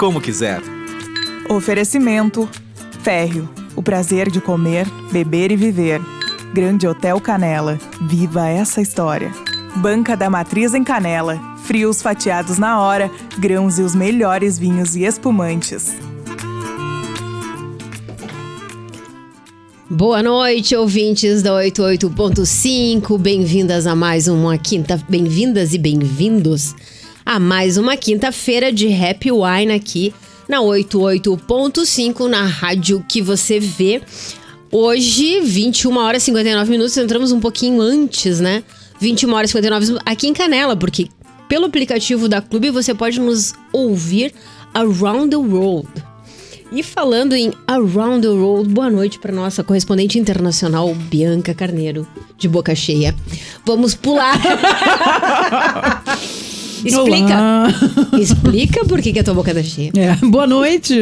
como quiser. Oferecimento: Férreo, o prazer de comer, beber e viver. Grande Hotel Canela, viva essa história. Banca da Matriz em Canela, frios fatiados na hora, grãos e os melhores vinhos e espumantes. Boa noite, ouvintes da 88.5, bem-vindas a mais uma bem-vindas e bem-vindos a mais uma quinta-feira de Happy Wine aqui na 88.5, na rádio que você vê. Hoje, 21 horas e 59 minutos, entramos um pouquinho antes, né? 21 horas e 59 minutos aqui em Canela, porque pelo aplicativo da Clube você pode nos ouvir around the world. E falando em Around the World, boa noite para nossa correspondente internacional, Bianca Carneiro, de boca cheia. Vamos pular. Explica por que a tua boca tá cheia. Boa noite,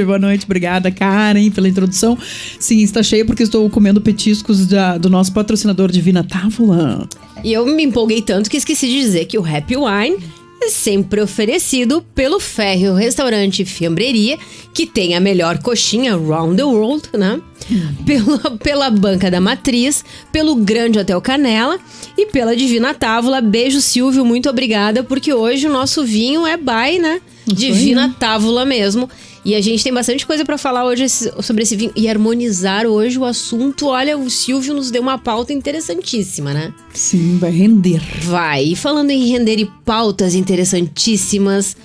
obrigada, Karen, pela introdução. Sim, está cheia porque estou comendo petiscos do nosso patrocinador Divina Távola. E eu me empolguei tanto que esqueci de dizer que o Happy Wine é sempre oferecido pelo Férreo Restaurante e Fiambreria, que tem a melhor coxinha around the world, né? Pela Banca da Matriz, pelo Grande Hotel Canela e pela Divina Távola. Beijo, Silvio, muito obrigada, porque hoje o nosso vinho é by, né? Divina Távola mesmo. E a gente tem bastante coisa pra falar hoje sobre esse vinho e harmonizar hoje o assunto. Olha, o Silvio nos deu uma pauta interessantíssima, né? Sim, vai render. Vai. E falando em render e pautas interessantíssimas,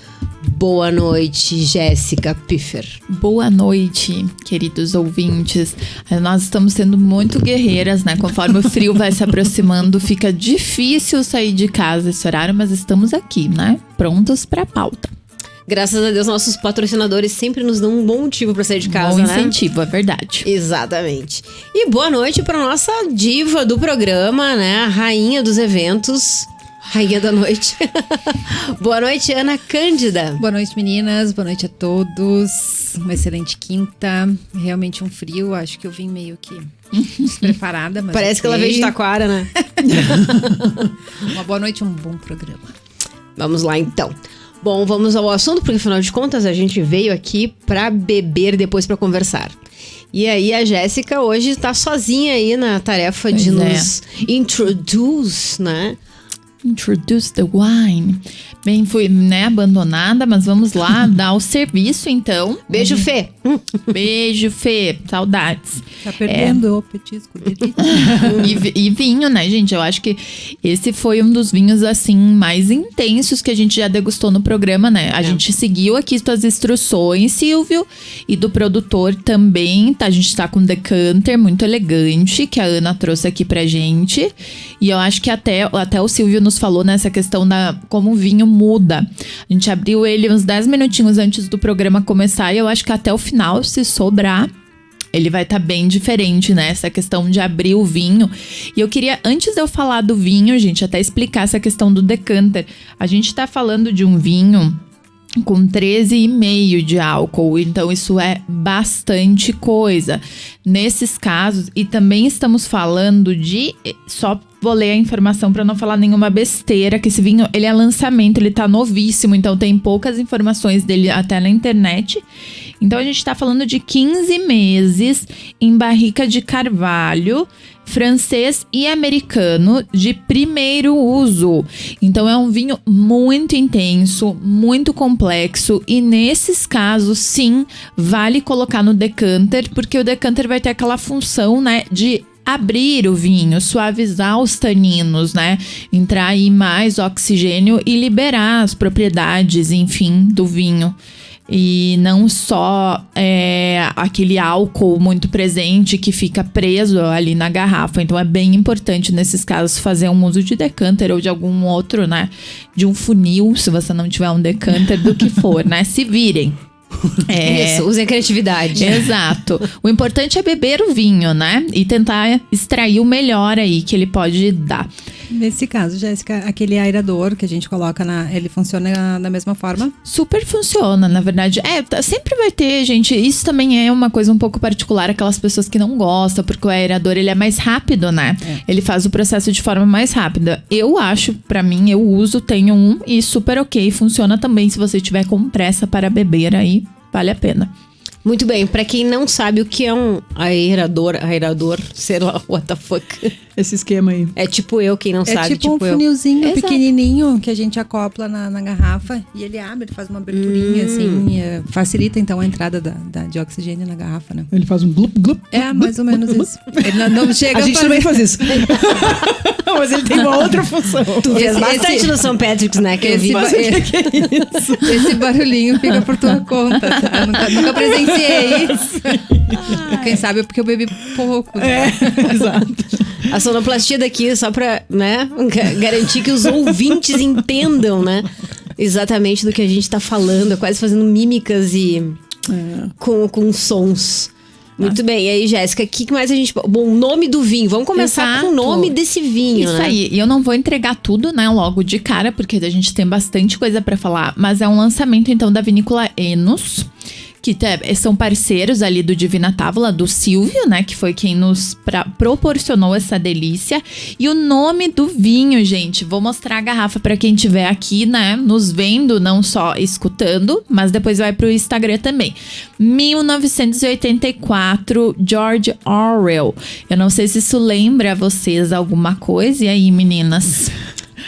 boa noite, Jéssica Piffer. Boa noite, queridos ouvintes. Nós estamos sendo muito guerreiras, né? Conforme o frio vai se aproximando, fica difícil sair de casa esse horário, mas estamos aqui, né? Prontos pra pauta. Graças a Deus, nossos patrocinadores sempre nos dão um bom motivo pra sair de casa, né? Bom incentivo, é verdade. Exatamente. E boa noite pra nossa diva do programa, né? A rainha dos eventos, rainha da noite. Boa noite, Ana Cândida. Boa noite, meninas. Boa noite a todos. Uma excelente quinta. Realmente um frio. Acho que eu vim meio que despreparada, mas parece que ela veio de Taquara, né? Uma boa noite, um bom programa. Vamos lá, então. Bom, vamos ao assunto, porque afinal de contas a gente veio aqui pra beber, depois pra conversar. E aí a Jéssica hoje tá sozinha aí na tarefa de nos introduce, né? Introduce the wine. Bem, fui, né, abandonada, mas vamos lá dar o serviço, então. Beijo, Fê. Beijo, Fê. Saudades. Tá perdendo o petisco dele. E vinho, né, gente? Eu acho que esse foi um dos vinhos, assim, mais intensos que a gente já degustou no programa, né? A gente seguiu aqui suas instruções, Silvio, e do produtor também, tá? A gente tá com um decanter muito elegante, que a Ana trouxe aqui pra gente. E eu acho que até o Silvio nos falou nessa questão da como o vinho muda. A gente abriu ele uns 10 minutinhos antes do programa começar e eu acho que até o final, se sobrar, ele vai estar bem diferente, né? Essa questão de abrir o vinho. E eu queria, antes de eu falar do vinho, gente, até explicar essa questão do decanter. A gente tá falando de um vinho com 13,5 de álcool, então isso é bastante coisa nesses casos. E também estamos falando de, só vou ler a informação para não falar nenhuma besteira, que esse vinho, ele é lançamento, ele tá novíssimo, então tem poucas informações dele até na internet. Então a gente tá falando de 15 meses em barrica de carvalho, francês e americano de primeiro uso. Então é um vinho muito intenso, muito complexo e nesses casos sim, vale colocar no decanter, porque o decanter vai ter aquela função, né, de abrir o vinho, suavizar os taninos, né? Entrar aí mais oxigênio e liberar as propriedades, enfim, do vinho. E não só aquele álcool muito presente que fica preso ali na garrafa. Então é bem importante nesses casos fazer um uso de decanter ou de algum outro, né? De um funil, se você não tiver um decanter, do que for, né? Se virem. Isso, usem a criatividade. Exato. O importante é beber o vinho, né? E tentar extrair o melhor aí que ele pode dar. Nesse caso, Jéssica, aquele aerador que a gente coloca ele funciona da mesma forma? Super funciona, na verdade. Sempre vai ter, gente. Isso também é uma coisa um pouco particular, aquelas pessoas que não gostam, porque o aerador, ele é mais rápido, né? Ele faz o processo de forma mais rápida. Eu acho, pra mim, eu uso, tenho um e super ok. Funciona também se você tiver com pressa para beber aí. vale a pena. Muito bem, pra quem não sabe o que é um aerador, sei lá, what the fuck. Esse esquema aí. É tipo eu, quem não É sabe, tipo um eu. funilzinho Exato. pequenininho que a gente acopla na garrafa e ele abre, ele faz uma aberturinha assim, facilita então a entrada de oxigênio na garrafa, né? Ele faz um glup, glup. É, mais ou menos isso. Ele não chega A gente fazer- também faz isso. Mas ele tem uma outra função. Tu fez Esse- bastante esse- no São Patrick's, né, que eu vi. Mas o que é isso? Esse barulhinho fica por tua conta. Tá? Eu nunca presenciei isso. Quem sabe é porque eu bebi pouco. Né? Exato. A sonoplastia daqui, só pra, né, garantir que os ouvintes entendam, né, exatamente do que a gente tá falando, quase fazendo mímicas e com sons. Muito bem, e aí, Jéssica, o que mais a gente... Bom, o nome do vinho, vamos começar Exato. com o nome desse vinho, Isso né? aí, e eu não vou entregar tudo, né, logo de cara, porque a gente tem bastante coisa pra falar, mas é um lançamento, então, da vinícola Enos, que são parceiros ali do Divina Távola, do Silvio, né, que foi quem nos proporcionou essa delícia. E o nome do vinho, gente, vou mostrar a garrafa pra quem estiver aqui, né, nos vendo, não só escutando, mas depois vai pro Instagram também. 1984, George Orwell. Eu não sei se isso lembra a vocês alguma coisa, e aí, meninas?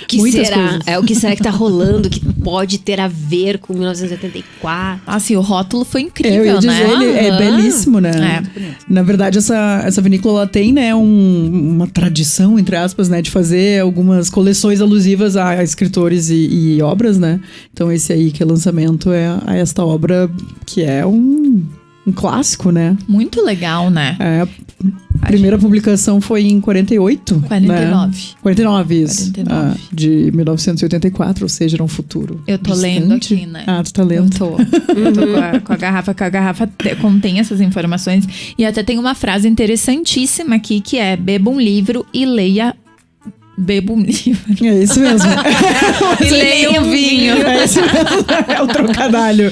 Que Muitas será? coisas. O que será que tá rolando que pode ter a ver com 1984? Assim, o rótulo foi Eu incrível, ia dizer, né? ele é Aham. belíssimo, né? É. Na verdade, essa vinícola ela tem, né, uma tradição, entre aspas, né, de fazer algumas coleções alusivas a escritores e obras, né? Então esse aí que é lançamento é a esta obra que é um clássico, né? Muito legal, né? A primeira publicação foi em 48. 49. Né? 49, isso. 49. De 1984, ou seja, era um futuro. Eu tô distante. lendo aqui, né? Ah, tu tá Eu lendo. tô com a garrafa, contém essas informações. E até tem uma frase interessantíssima aqui, que é: beba um livro e leia... Beba um livro. É isso mesmo. E leia um vinho. É isso mesmo. É o trocadalho.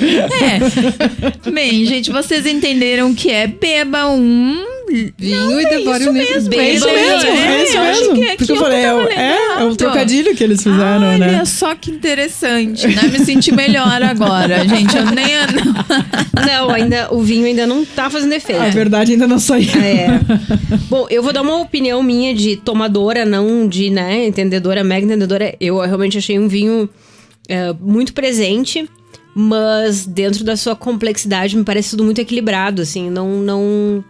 Bem, gente, vocês entenderam que é beba um... Vinho e devore o livro. mesmo, É isso Beba, mesmo, é isso eu acho mesmo. que é Porque aqui eu falei, tava lendo é um errado. trocadilho que eles fizeram, Olha né? só que interessante, né? Me senti melhor agora, gente. Eu nem... Não, o vinho ainda não tá fazendo efeito. A verdade ainda não saiu. É. Bom, eu vou dar uma opinião minha de tomadora, não de, né, entendedora, mega entendedora. Eu realmente achei um vinho muito presente, mas dentro da sua complexidade me parece tudo muito equilibrado, assim, não...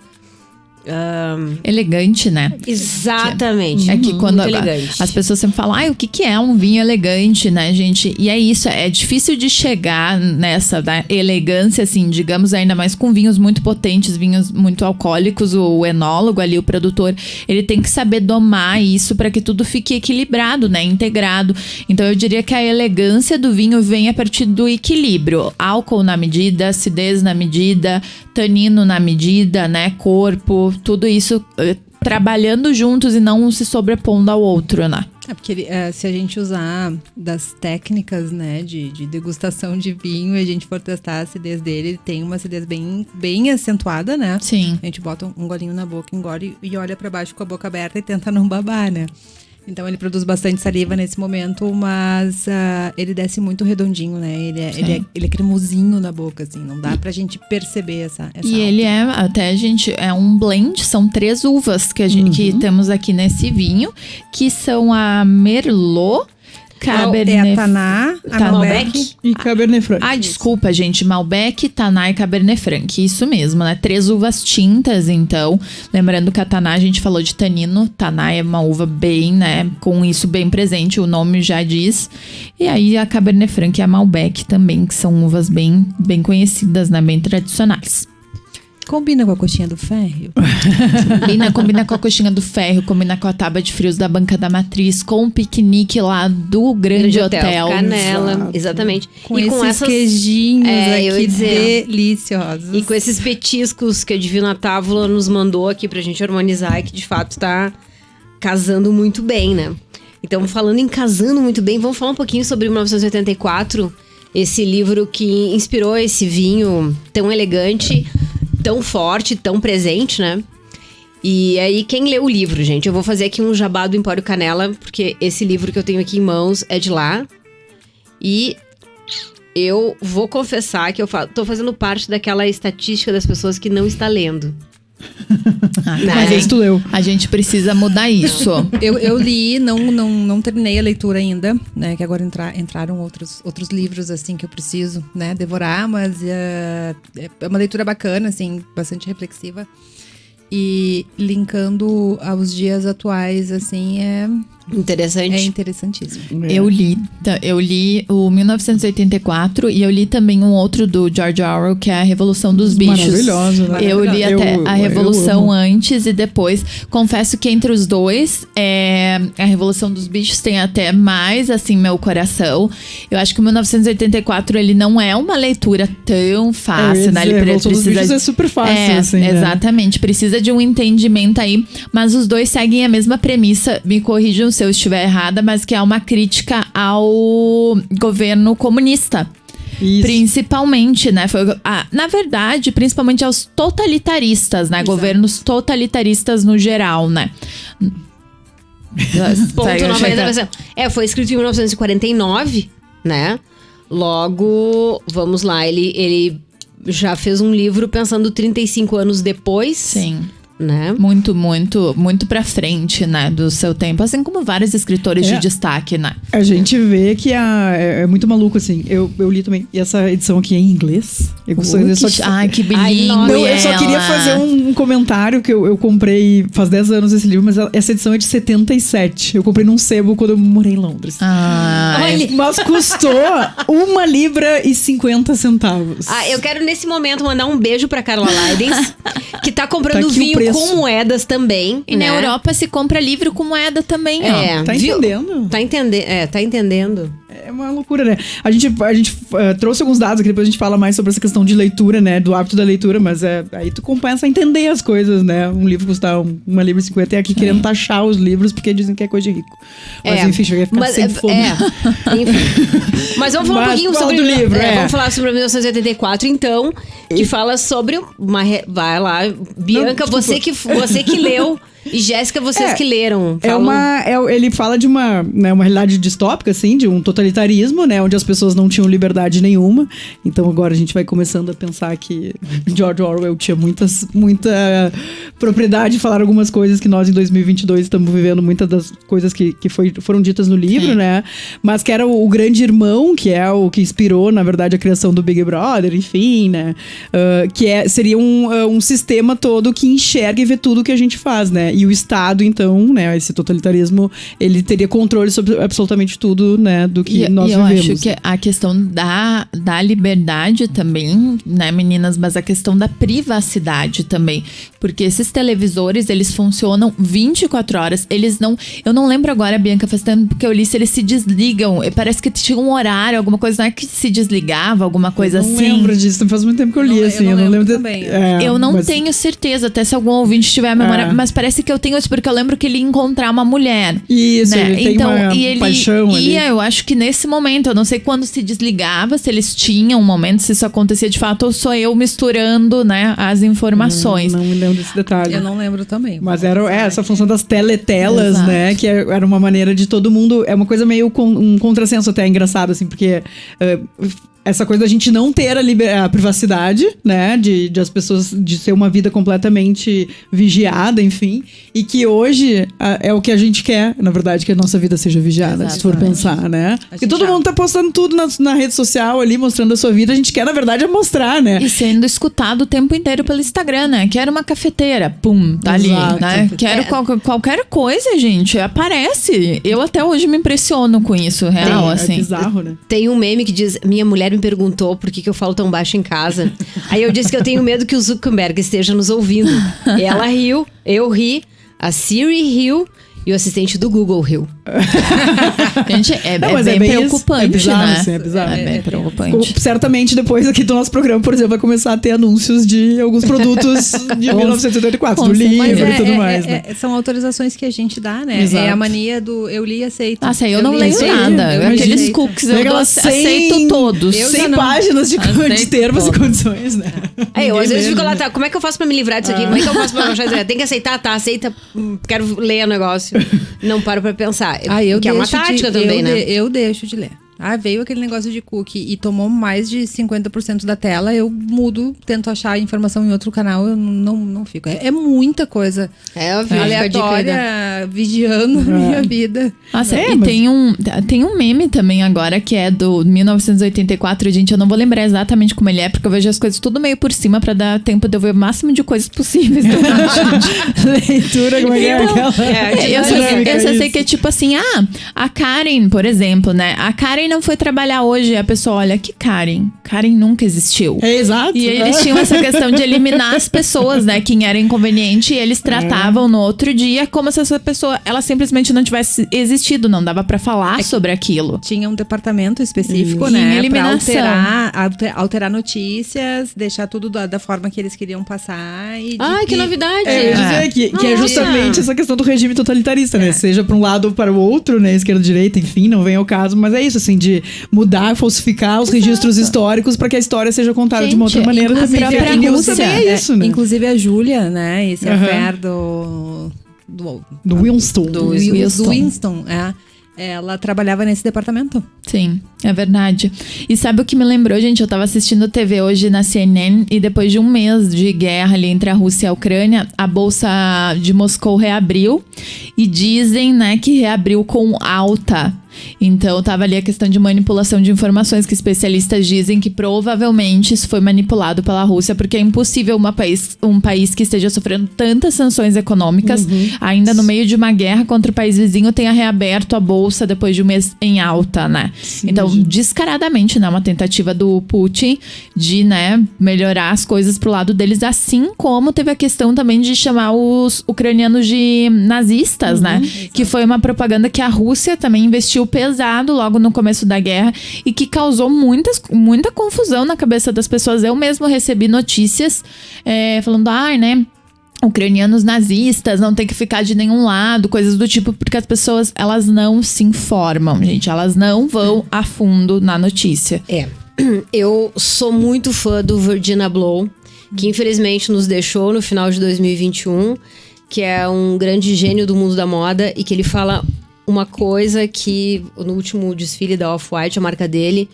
Elegante, né? Exatamente. É que quando muito elegante. as pessoas sempre falam, o que é um vinho elegante, né, gente? E é isso, é difícil de chegar nessa da elegância, assim, digamos, ainda mais com vinhos muito potentes, vinhos muito alcoólicos. O enólogo ali, o produtor, ele tem que saber domar isso para que tudo fique equilibrado, né, integrado. Então eu diria que a elegância do vinho vem a partir do equilíbrio. Álcool na medida, acidez na medida, tanino na medida, né, corpo, tudo isso trabalhando juntos e não um se sobrepondo ao outro, né? É porque se a gente usar das técnicas, né, de degustação de vinho e a gente for testar a acidez dele, ele tem uma acidez bem, bem acentuada, né? Sim. A gente bota um golinho na boca, engole e olha pra baixo com a boca aberta e tenta não babar, né? Então ele produz bastante saliva nesse momento, mas ele desce muito redondinho, né? Ele é cremosinho na boca, assim, não dá pra gente perceber essa E ele é um blend, são 3 uvas que que temos aqui nesse vinho, que são a Merlot, Cabernet... É a Taná, a Malbec. E Cabernet Franc. Desculpa, gente. Malbec, Taná e Cabernet Franc. Isso mesmo, né? 3 uvas tintas, então. Lembrando que a Taná, a gente falou de tanino. Taná é uma uva bem, né? Com isso bem presente, o nome já diz. E aí a Cabernet Franc e a Malbec também, que são uvas bem, bem conhecidas, né? Bem tradicionais. Combina com a coxinha do ferro. Combina com a coxinha do ferro, combina com a tábua de frios da Banca da Matriz, com o piquenique lá do Grande Hotel. Canela, Exato. exatamente. Com E esses essas queijinhos eu ia aqui dizer. deliciosos. E com esses petiscos que a Divina Távola nos mandou aqui pra gente harmonizar e que de fato tá casando muito bem, né? Então, falando em casando muito bem, vamos falar um pouquinho sobre 1984, esse livro que inspirou esse vinho tão elegante, tão forte, tão presente, né? E aí, quem leu o livro, gente? Eu vou fazer aqui um jabá do Empório Canela, porque esse livro que eu tenho aqui em mãos é de lá. E eu vou confessar que eu tô fazendo parte daquela estatística das pessoas que não está lendo. Mas esse tu leu. A gente precisa mudar isso. Eu li, não terminei a leitura ainda, né? Que agora entraram outros livros, assim, que eu preciso, né? Devorar, mas é uma leitura bacana, assim, bastante reflexiva. E linkando aos dias atuais, assim, é interessantíssimo. Eu li o 1984 e eu li também um outro do George Orwell, que é a Revolução dos Bichos. Maravilhoso, né? Eu li até a Revolução antes e depois. Confesso que entre os dois, a Revolução dos Bichos tem até mais, assim, meu coração. Eu acho que o 1984, ele não é uma leitura tão fácil, né? Ele a Revolução dos Bichos é super fácil, assim. Exatamente. Precisa de um entendimento aí, mas os dois seguem a mesma premissa. Me corrijam se eu estiver errada, mas que é uma crítica ao governo comunista. Isso. Principalmente, né? Na verdade, principalmente aos totalitaristas, né? Exato. Governos totalitaristas no geral, né? Ponto 90%. Foi escrito em 1949, né? Logo, vamos lá, ele já fez um livro pensando 35 anos depois. Sim. Né? Muito, muito, muito pra frente, né, do seu tempo. Assim como vários escritores de destaque, né? A gente vê que é muito maluco, assim. Eu li também. E essa edição aqui é em inglês. Eu que bilíngue. Não, eu só queria fazer um comentário que eu comprei faz 10 anos esse livro, mas essa edição é de 77. Eu comprei num sebo quando eu morei em Londres. Mas custou £1,50. Eu quero nesse momento mandar um beijo pra Carla Leidens, que tá comprando vinho com moedas também. E na Europa se compra livro com moeda também, ó. Tá entendendo? Tá entendendo. É uma loucura, né? A gente trouxe alguns dados aqui, depois a gente fala mais sobre essa questão de leitura, né? Do hábito da leitura, mas aí tu compensa a entender as coisas, né? Um livro custa £1,50 e aqui querendo taxar os livros porque dizem que é coisa de rico. Mas enfim, cheguei a ficar sem fome. Enfim. Mas vamos falar um pouquinho sobre o livro. Vamos falar sobre 1984, então, que fala sobre vai lá, Bianca, você que leu. E Jéssica, vocês que leram. Ele fala de uma realidade distópica, assim, de um totalitarismo, né? Onde as pessoas não tinham liberdade nenhuma. Então agora a gente vai começando a pensar que George Orwell tinha muita propriedade de falar algumas coisas que nós em 2022 estamos vivendo, muitas das coisas que foram ditas no livro, né? Mas que era o grande irmão, que é o que inspirou, na verdade, a criação do Big Brother, enfim, né? Seria um sistema todo que enxerga e vê tudo que a gente faz, né? E o Estado, então, né, esse totalitarismo, ele teria controle sobre absolutamente tudo, né, do que nós vivemos. Eu acho que a questão da liberdade também, né, meninas, mas a questão da privacidade também. Porque esses televisores, eles funcionam 24 horas, eu não lembro agora, Bianca, faz tempo que eu li, se eles se desligam, parece que tinha um horário, alguma coisa, não é que se desligava, alguma coisa assim? Eu não lembro disso, faz muito tempo que eu li, assim, eu não lembro também. Eu não tenho certeza, até se algum ouvinte tiver a memória, mas parece que eu tenho isso, porque eu lembro que ele ia encontrar uma mulher. Isso, né? ele tem uma paixão ali. Eu acho que nesse momento, eu não sei quando se desligava, se eles tinham um momento, se isso acontecia de fato, ou sou eu misturando, né, as informações. Não me lembro desse detalhe. Eu não lembro também. Mas era essa função das teletelas, Exato. né, que era uma maneira de todo mundo, é uma coisa meio um contrassenso até engraçado, assim, porque essa coisa da gente não ter a privacidade, né, de as pessoas, de ser uma vida completamente vigiada, enfim, e que hoje é o que a gente quer, na verdade, que a nossa vida seja vigiada, se for pensar, né? Porque todo mundo tá postando tudo na rede social ali, mostrando a sua vida, a gente quer, na verdade, mostrar, né? E sendo escutado o tempo inteiro pelo Instagram, né? Quero uma cafeteira, pum, tá ali, né? Quero qualquer coisa, gente, aparece. Eu até hoje me impressiono com isso, real, assim. É bizarro, né? Tem um meme que diz, minha mulher me perguntou por que eu falo tão baixo em casa. Aí eu disse que eu tenho medo que o Zuckerberg esteja nos ouvindo. Ela riu, eu ri, a Siri riu e o assistente do Google riu. Gente, bem preocupante, é bizarro, né? Sim, é bizarro. É bem preocupante. Certamente depois aqui do nosso programa, por exemplo, vai começar a ter anúncios de alguns produtos de 1984, do livro e tudo mais, né? São autorizações que a gente dá, né? Exato. É a mania do eu li e aceito. Nossa, eu não leio nada. Aqueles cookies, eu aceito todos. 100 páginas de termos e condições, né? Eu às vezes fico lá, tá, como é que eu faço pra me livrar disso aqui? Como é que eu faço pra baixar isso aqui? Tem que aceitar, tá, aceita, quero ler o negócio. Não paro pra pensar. Que é uma tática também, né? Eu deixo de ler. Veio aquele negócio de cookie e tomou mais de 50% da tela, eu mudo, tento achar a informação em outro canal, eu não fico. É muita coisa aleatória, vigiando a minha vida. Nossa, tem um meme também agora que é do 1984, gente, eu não vou lembrar exatamente como ele é, porque eu vejo as coisas tudo meio por cima pra dar tempo de eu ver o máximo de coisas possíveis. Leitura, como é que eu só sei que é tipo assim, a Karen, por exemplo, né? A Karen não foi trabalhar hoje, a pessoa olha, que Karen? Karen nunca existiu. Exato. E eles tinham essa questão de eliminar as pessoas, né? Quem era inconveniente, e eles tratavam no outro dia como se essa pessoa, ela simplesmente não tivesse existido, não dava pra falar sobre aquilo. Tinha um departamento específico, Em né? eliminação. Pra alterar notícias, deixar tudo da forma que eles queriam passar. Que novidade! Eu ia dizer que é justamente essa questão do regime totalitarista, né? Seja pra um lado ou para o outro, né? Esquerda, direita, enfim, não vem ao caso. Mas é isso, assim, de mudar, falsificar os registros históricos pra que a história seja contada de uma outra maneira também. própria Fake news Rússia. também é isso, né? Inclusive a Júlia, né? Esse affair Do Winston. do Winston, ela trabalhava nesse departamento. Sim, é verdade. E sabe o que me lembrou, gente? Eu tava assistindo TV hoje na CNN e depois de um mês de guerra ali entre a Rússia e a Ucrânia, a Bolsa de Moscou reabriu e dizem, né, que reabriu com alta. Então tava ali a questão de manipulação de informações, que especialistas dizem que provavelmente isso foi manipulado pela Rússia, porque é impossível um país que esteja sofrendo tantas sanções econômicas, ainda no meio de uma guerra contra o país vizinho, tenha reaberto a bolsa depois de um mês em alta, né? Sim, então, descaradamente, né, uma tentativa do Putin de, né, melhorar as coisas pro lado deles, assim como teve a questão também de chamar os ucranianos de nazistas, né? Exato. Que foi uma propaganda que a Rússia também investiu pesado logo no começo da guerra e que causou muita confusão na cabeça das pessoas. Eu mesmo recebi notícias falando, né, ucranianos nazistas, não tem que ficar de nenhum lado, coisas do tipo, porque as pessoas, elas não se informam, gente, elas não vão a fundo na notícia. Eu sou muito fã do Virginia Blow, que infelizmente nos deixou no final de 2021, que é um grande gênio do mundo da moda e que ele fala uma coisa que no último desfile da Off-White, a marca dele,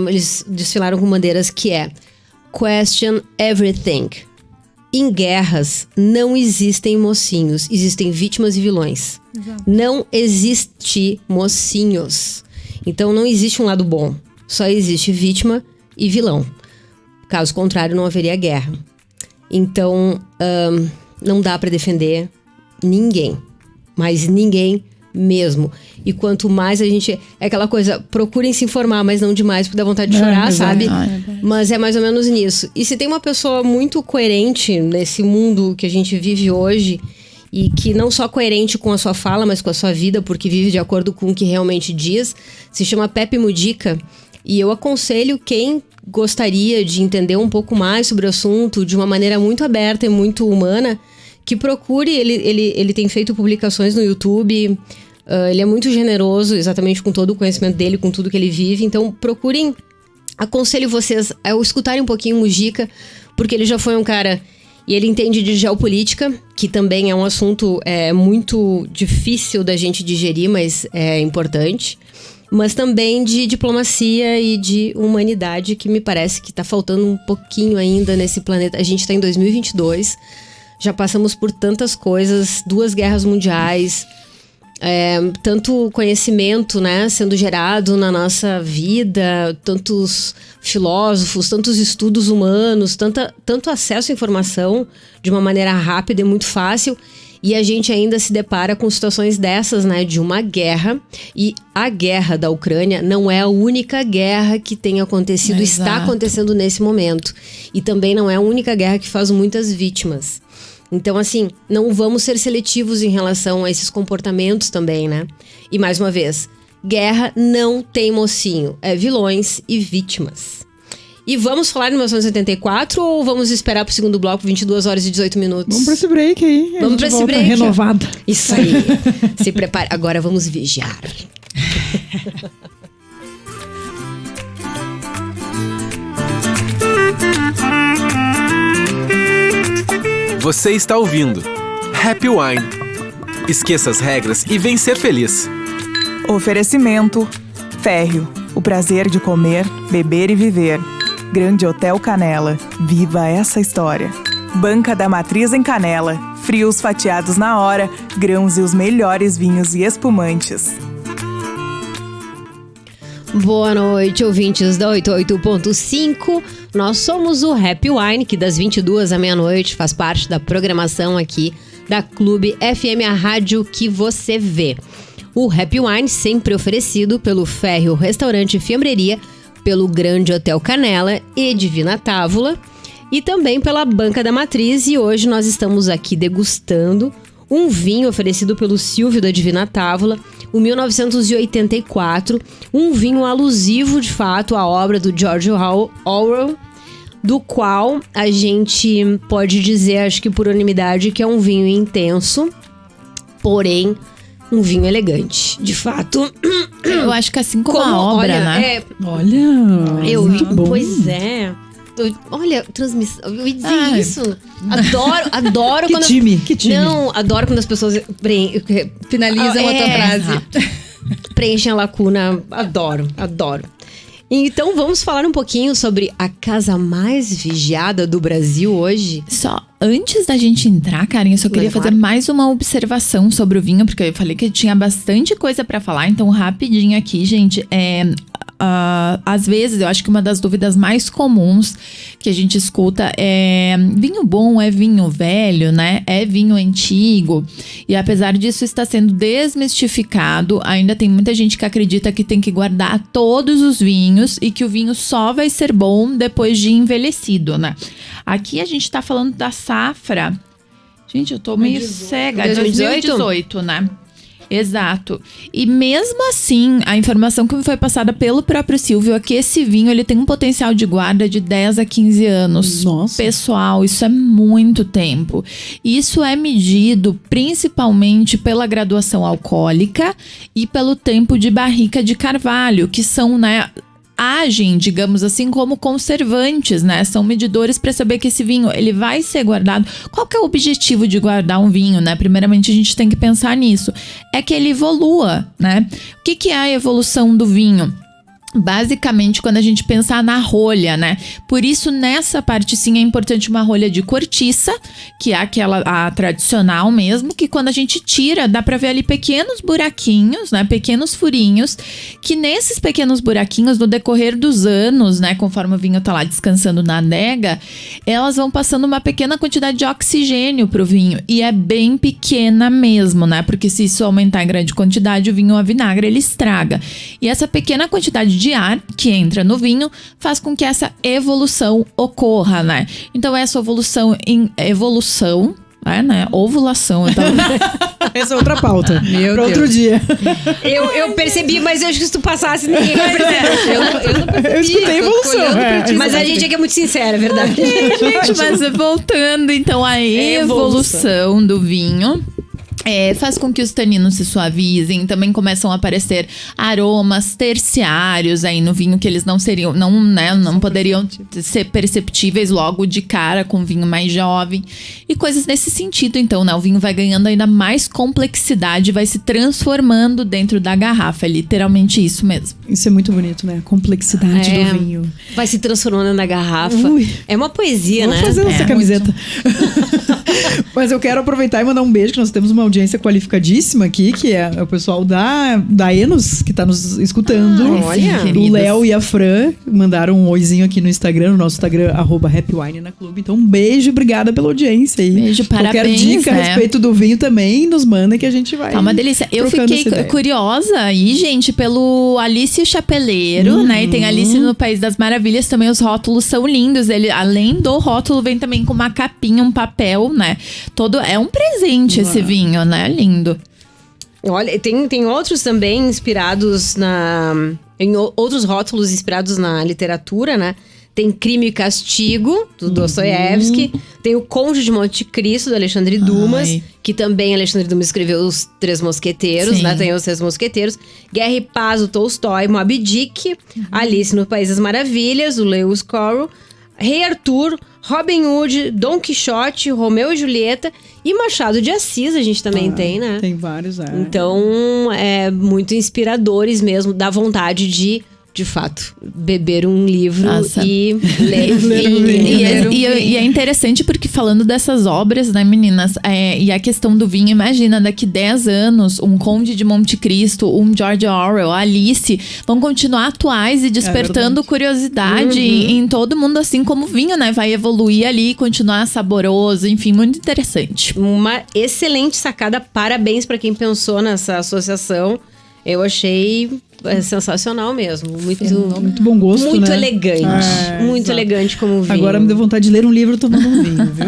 eles desfilaram com bandeiras que é Question Everything. Em guerras não existem mocinhos, existem vítimas e vilões. Exato. Não existe mocinhos. Então não existe um lado bom, só existe vítima e vilão. Caso contrário, não haveria guerra. Então não dá pra defender ninguém. Mas ninguém mesmo. E quanto mais a gente... É aquela coisa, procurem se informar, mas não demais, porque dá vontade de chorar, sabe? Mas é mais ou menos nisso. E se tem uma pessoa muito coerente nesse mundo que a gente vive hoje, e que não só coerente com a sua fala, mas com a sua vida, porque vive de acordo com o que realmente diz, se chama Pepe Mujica. E eu aconselho quem gostaria de entender um pouco mais sobre o assunto, de uma maneira muito aberta e muito humana, que procure, ele tem feito publicações no YouTube, ele é muito generoso, exatamente com todo o conhecimento dele, com tudo que ele vive, então procurem, aconselho vocês a escutarem um pouquinho o Mujica, porque ele já foi um cara, e ele entende de geopolítica, que também é um assunto muito difícil da gente digerir, mas é importante, mas também de diplomacia e de humanidade, que me parece que tá faltando um pouquinho ainda nesse planeta. A gente tá em 2022, já passamos por tantas coisas, 2 guerras mundiais, tanto conhecimento, né, sendo gerado na nossa vida, tantos filósofos, tantos estudos humanos, tanto acesso à informação de uma maneira rápida e muito fácil, e a gente ainda se depara com situações dessas, né, de uma guerra, e a guerra da Ucrânia não é a única guerra que tem acontecido, está acontecendo nesse momento, e também não é a única guerra que faz muitas vítimas. Então, assim, não vamos ser seletivos em relação a esses comportamentos também, né? E, mais uma vez, guerra não tem mocinho. É vilões e vítimas. E vamos falar de 1984 ou vamos esperar pro segundo bloco, 22 horas e 18 minutos? Vamos pra esse break aí. Vamos pra esse break. Renovada. Isso aí. Se prepare. Agora vamos vigiar. Você está ouvindo Happy Wine. Esqueça as regras e vem ser feliz. Oferecimento: Férreo, o prazer de comer, beber e viver. Grande Hotel Canela, viva essa história. Banca da Matriz em Canela, frios fatiados na hora, grãos e os melhores vinhos e espumantes. Boa noite, ouvintes da 88.5. Nós somos o Happy Wine, que das 22 à meia-noite faz parte da programação aqui da Clube FM, a rádio que você vê. O Happy Wine sempre oferecido pelo Férreo Restaurante e Fiambreria, pelo Grande Hotel Canela e Divina Távola, e também pela Banca da Matriz. E hoje nós estamos aqui degustando um vinho oferecido pelo Silvio da Divina Távola, o 1984, um vinho alusivo de fato à obra do George Orwell, do qual a gente pode dizer, acho que por unanimidade, que é um vinho intenso, porém um vinho elegante, de fato. Eu acho que assim como a obra, olha, né? Olha, muito bom. Pois é. Olha, transmissão. Eu ia dizer Ai. isso. Adoro Que quando. time, que time. Não, adoro quando as pessoas Finalizam a tua frase. preenchem a lacuna. Adoro. Então vamos falar um pouquinho sobre a casa mais vigiada do Brasil hoje. Só antes da gente entrar, Karen, eu só queria Claro. fazer mais uma observação sobre o vinho, porque eu falei que tinha bastante coisa pra falar, então rapidinho aqui, gente, às vezes, eu acho que uma das dúvidas mais comuns que a gente escuta é: vinho bom é vinho velho, né? É vinho antigo? E apesar disso estar sendo desmistificado, ainda tem muita gente que acredita que tem que guardar todos os vinhos e que o vinho só vai ser bom depois de envelhecido, né? Aqui a gente tá falando da safra. Gente, eu tô meio cega. 2018, né? Exato. E mesmo assim, a informação que me foi passada pelo próprio Silvio é que esse vinho ele tem um potencial de guarda de 10 a 15 anos. Nossa. Pessoal, isso é muito tempo. Isso é medido principalmente pela graduação alcoólica e pelo tempo de barrica de carvalho, que são, né, agem, digamos assim, como conservantes, né? São medidores para saber que esse vinho ele vai ser guardado. Qual que é o objetivo de guardar um vinho, né? Primeiramente, a gente tem que pensar nisso. É que ele evolua, né? O que é a evolução do vinho? Basicamente, quando a gente pensar na rolha, né? Por isso, nessa parte, sim, é importante uma rolha de cortiça, que é aquela, a tradicional mesmo, que quando a gente tira, dá pra ver ali pequenos buraquinhos, né? Pequenos furinhos, que nesses pequenos buraquinhos, no decorrer dos anos, né? Conforme o vinho tá lá descansando na adega, elas vão passando uma pequena quantidade de oxigênio pro vinho. E é bem pequena mesmo, né? Porque se isso aumentar em grande quantidade, o vinho a vinagre, ele estraga. E essa pequena quantidade de ar que entra no vinho faz com que essa evolução ocorra, né? Então essa evolução né? Ovulação. Então... Essa é outra pauta. Meu pra Deus. outro dia. Eu percebi, mas eu acho que se tu passasse, ninguém vai perceber. Eu não percebi. Eu escutei evolução. Mas a gente aqui é muito sincera, é verdade. Gente, mas voltando então à evolução do vinho. Faz com que os taninos se suavizem, também começam a aparecer aromas terciários aí no vinho que eles não seriam, não poderiam ser perceptíveis logo de cara com vinho mais jovem e coisas nesse sentido. Então, né, o vinho vai ganhando ainda mais complexidade, vai se transformando dentro da garrafa, é literalmente isso mesmo. Isso é muito bonito, né? A complexidade do vinho. Vai se transformando na garrafa. Ui. É uma poesia, Vamos né? fazer essa camiseta. Mas eu quero aproveitar e mandar um beijo, que nós temos uma audiência qualificadíssima aqui, que é o pessoal da Enos, que tá nos escutando. Olha. O Léo e a Fran mandaram um oizinho aqui no Instagram, no nosso Instagram, @HappyWine na Clube. Então, um beijo, obrigada pela audiência aí. Beijo, Qualquer parabéns, dica né? a respeito do vinho também, nos manda que a gente vai. Tá uma delícia. Eu trocando fiquei essa ideia. curiosa aí, gente, pelo Alice Chapeleiro, né? E tem Alice no País das Maravilhas também, os rótulos são lindos. Ele, além do rótulo, vem também com uma capinha, um papel, né? É um presente esse vinho, né? Lindo. Olha, tem outros também inspirados em outros rótulos inspirados na literatura, né? Tem Crime e Castigo, do Dostoiévski. Tem o Conde de Monte Cristo, do Alexandre Dumas. Ai. Que também Alexandre Dumas escreveu Os Três Mosqueteiros, Sim. né? Tem Os Três Mosqueteiros. Guerra e Paz, do Tolstói. Moby Dick. Alice no País das Maravilhas, do Lewis Carroll. Rei Arthur, Robin Hood, Dom Quixote, Romeu e Julieta e Machado de Assis a gente também tem, né? Tem vários, Então, é muito inspiradores mesmo, dá vontade de fato, beber um livro Nossa. e ler E é interessante porque falando dessas obras, né, meninas? E a questão do vinho, imagina, daqui 10 anos, um Conde de Monte Cristo, um George Orwell, Alice, vão continuar atuais e despertando curiosidade em todo mundo, assim como o vinho, né? Vai evoluir ali, continuar saboroso, enfim, muito interessante. Uma excelente sacada, parabéns para quem pensou nessa associação. Eu achei sensacional mesmo. Muito bom gosto, muito né? elegante. Muito exato. elegante como vinho. Agora me deu vontade de ler um livro tomando um vinho, viu?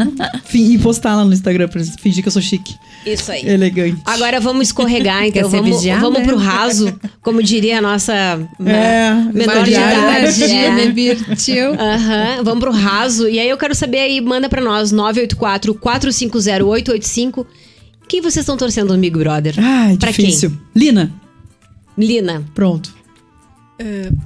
E postar lá no Instagram pra fingir que eu sou chique. Isso aí. Elegante. Agora vamos escorregar, então. Quer ser vigiada? Vamos pro raso, como diria a nossa menor de estagiária. idade. Me divertiu. Aham, vamos pro raso. E aí eu quero saber aí, manda pra nós, 984-450-885. Quem vocês estão torcendo no Big Brother? Ai, Pra difícil. Lina, Lina. pronto.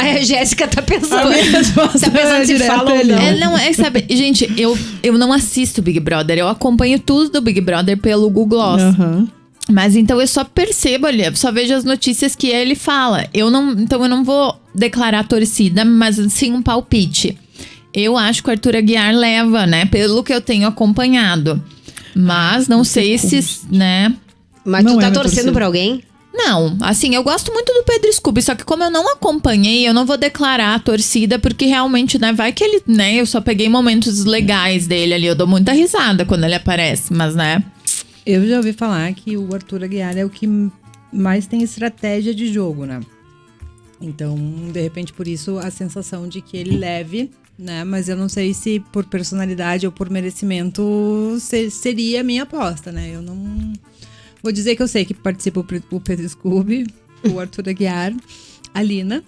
A Jéssica tá A pensando. minha resposta Tá pensando é se direto fala ou ali. não. Sabe, gente, eu não assisto Big Brother, eu acompanho tudo do Big Brother pelo Google Gloss. Aham. Mas então eu só percebo ali, eu só vejo as notícias que ele fala. Então eu não vou declarar torcida, mas sim um palpite. Eu acho que o Arthur Aguiar leva, né? Pelo que eu tenho acompanhado. Mas não sei se, né? Mas Não tu tá é minha torcendo torcida. pra alguém? Não, assim, eu gosto muito do Pedro Scooby, só que como eu não acompanhei, eu não vou declarar a torcida, porque realmente, né, vai que ele, né, eu só peguei momentos legais dele ali, eu dou muita risada quando ele aparece, mas, né... Eu já ouvi falar que o Arthur Aguiar é o que mais tem estratégia de jogo, né? Então, de repente, por isso, a sensação de que ele leve, né? Mas eu não sei se por personalidade ou por merecimento seria a minha aposta, né? Eu não... Vou dizer que eu sei que participa o Pedro Scooby, o Arthur Aguiar, a Lina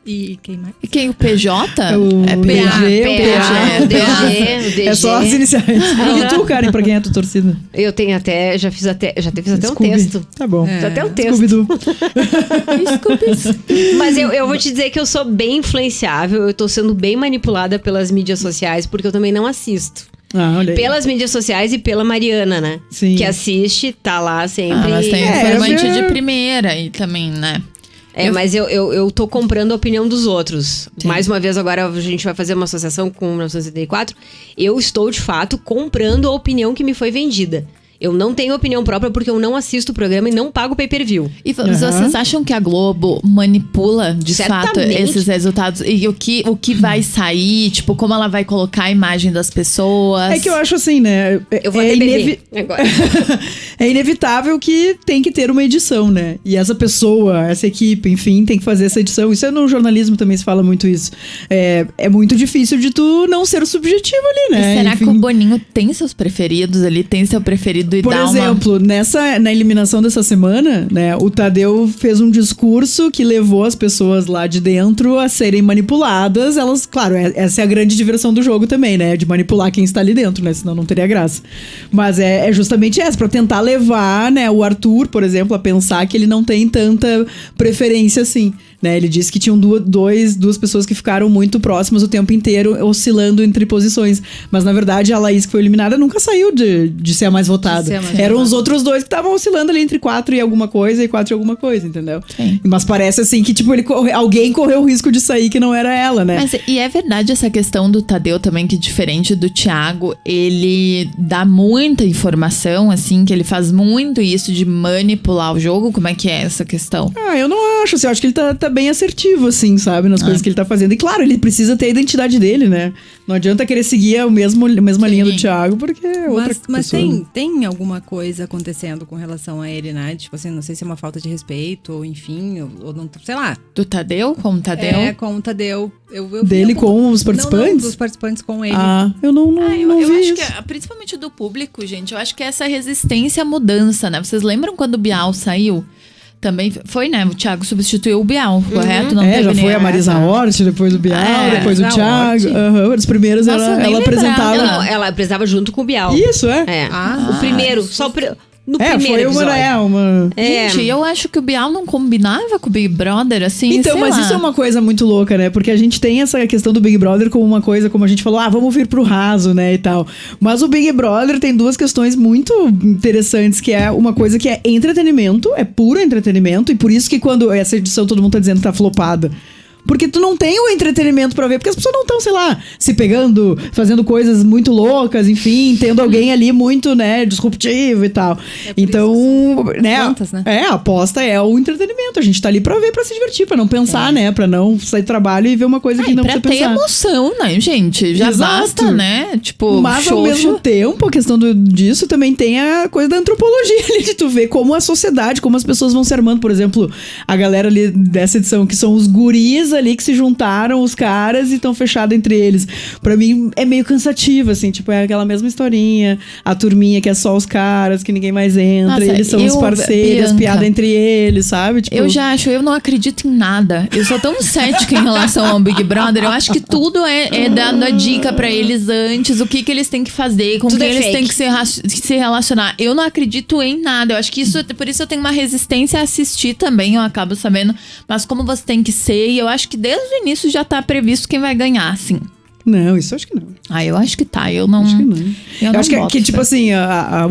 e quem mais? E quem, o PJ? O é PG, o DG. É só as iniciais. E tu, Karen, pra quem é a tua torcida? Eu tenho até, já fiz até um Scooby. texto. Tá bom. Já até um texto. Scooby-Doo. Mas eu vou te dizer que eu sou bem influenciável, eu tô sendo bem manipulada pelas mídias sociais, porque eu também não assisto. Ah, olha aí. Pelas mídias sociais e pela Mariana, né? Sim. Que assiste, tá lá sempre. Mas tem É, informante eu já- de primeira e também, né? Mas eu tô comprando a opinião dos outros. Mais uma vez, agora a gente vai fazer uma associação com 1984. Eu estou, de fato, comprando a opinião que me foi vendida. Eu não tenho opinião própria porque eu não assisto o programa e não pago pay-per-view. E vocês acham que a Globo manipula, de fato, Certamente. esses resultados? E o que vai sair? Tipo, como ela vai colocar a imagem das pessoas? É que eu acho assim, né? Eu vou até beber agora. É inevitável que tem que ter uma edição, né? E essa pessoa, essa equipe, enfim, tem que fazer essa edição. Isso no jornalismo também se fala muito isso. É muito difícil de tu não ser o subjetivo ali, né? E será Enfim. que o Boninho tem seus preferidos ali? Tem seu preferido e Por dá exemplo, na eliminação dessa semana, né, o Tadeu fez um discurso que levou as pessoas lá de dentro a serem manipuladas. Elas, claro, essa é a grande diversão do jogo também, né? De manipular quem está ali dentro, né? Senão não teria graça. Mas é justamente essa, pra tentar levar, né, o Arthur, por exemplo, a pensar que ele não tem tanta preferência assim. Né? Ele disse que tinham duas pessoas que ficaram muito próximas o tempo inteiro, oscilando entre posições. Mas, na verdade, a Laís, que foi eliminada, nunca saiu de ser a mais votada. Eram os outros dois que estavam oscilando ali entre 4 e alguma coisa e 4 e alguma coisa, entendeu? Sim. Mas parece assim que, tipo, alguém correu o risco de sair que não era ela, né? Mas, e é verdade essa questão do Tadeu também, que diferente do Thiago, ele dá muita informação, assim, que ele faz muito isso de manipular o jogo. Como é que é essa questão? Eu não acho, assim, eu acho que ele tá bem assertivo, assim, sabe? Nas coisas que ele tá fazendo. E claro, ele precisa ter a identidade dele, né? Não adianta querer seguir a mesma linha do Thiago, porque é outra Mas pessoa. tem alguma coisa acontecendo com relação a ele, né? Tipo assim, não sei se é uma falta de respeito, ou enfim, ou não, sei lá. Do Tadeu? Com o Tadeu? É, com o Tadeu. Eu Dele vi com os participantes? Não, dos participantes com ele. Eu não Eu vi acho isso. que, principalmente do público, gente, eu acho que é essa resistência à mudança, né? Vocês lembram quando o Bial saiu? Também foi, né? O Thiago substituiu o Bial, correto? Não teve já foi nem a Marisa essa. Hort, depois o Bial, depois o Marisa Thiago. Os primeiros Nossa, eu nem ela lembrava. apresentava. Não, ela apresentava junto com o Bial. Isso, é? O primeiro, só no primeiro foi episódio. uma... Gente, eu acho que o Bial não combinava com o Big Brother, assim, Então, sei mas lá. isso é uma coisa muito louca, né? Porque a gente tem essa questão do Big Brother como uma coisa, como a gente falou, vamos vir pro raso, né, e tal. Mas o Big Brother tem duas questões muito interessantes, que é uma coisa que é entretenimento, é puro entretenimento, e por isso que quando essa edição todo mundo tá dizendo que tá flopada. Porque tu não tem o entretenimento pra ver, porque as pessoas não estão, sei lá, se pegando, fazendo coisas muito loucas, enfim, tendo alguém ali muito, né, disruptivo e tal. Então, contas, né? a aposta é o entretenimento. A gente tá ali pra ver, pra se divertir, pra não pensar, né, pra não sair do trabalho e ver uma coisa que não pra precisa ter pensar. emoção, né, gente? Já Exato. basta, né? Tipo, Mas ao mesmo tempo, a questão disso também tem a coisa da antropologia ali, de tu ver como a sociedade, como as pessoas vão se armando. Por exemplo, a galera ali dessa edição, que são os guris ali que se juntaram, os caras, e estão fechados entre eles. Pra mim, é meio cansativo, assim, tipo, é aquela mesma historinha, a turminha que é só os caras, que ninguém mais entra, Nossa, eles são os parceiros, Bianca, piada entre eles, sabe? Tipo, eu não acredito em nada. Eu sou tão cética em relação ao Big Brother. Eu acho que tudo é dando a dica pra eles antes, o que eles têm que fazer, com Tudo quem é eles fake. têm que se relacionar. Eu não acredito em nada. Eu acho que por isso eu tenho uma resistência a assistir também, eu acabo sabendo. Mas como você tem que ser, e eu acho que desde o início já tá previsto quem vai ganhar, assim. Não, isso eu acho que não. Eu acho que tá. Eu não. Acho que não. Eu Eu não acho que, boto tipo fé. assim,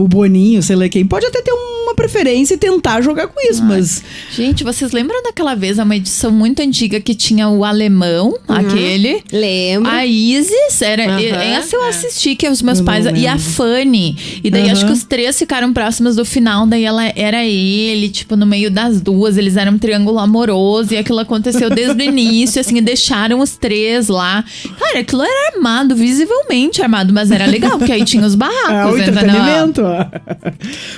o Boninho, sei lá quem, pode até ter uma preferência e tentar jogar com isso, mas... Gente, vocês lembram daquela vez, uma edição muito antiga que tinha o alemão, aquele? Lembro. A Isis, essa eu assisti, que os meus Eu não pais... E a lembro. Fanny. E daí acho que os três ficaram próximos do final, daí era ele, tipo, no meio das duas, eles eram um triângulo amoroso, e aquilo aconteceu desde o início, assim, e deixaram os três lá. Cara, aquilo era armado, visivelmente armado, mas era legal, porque aí tinha os barracos. o entendeu? entretenimento, ó.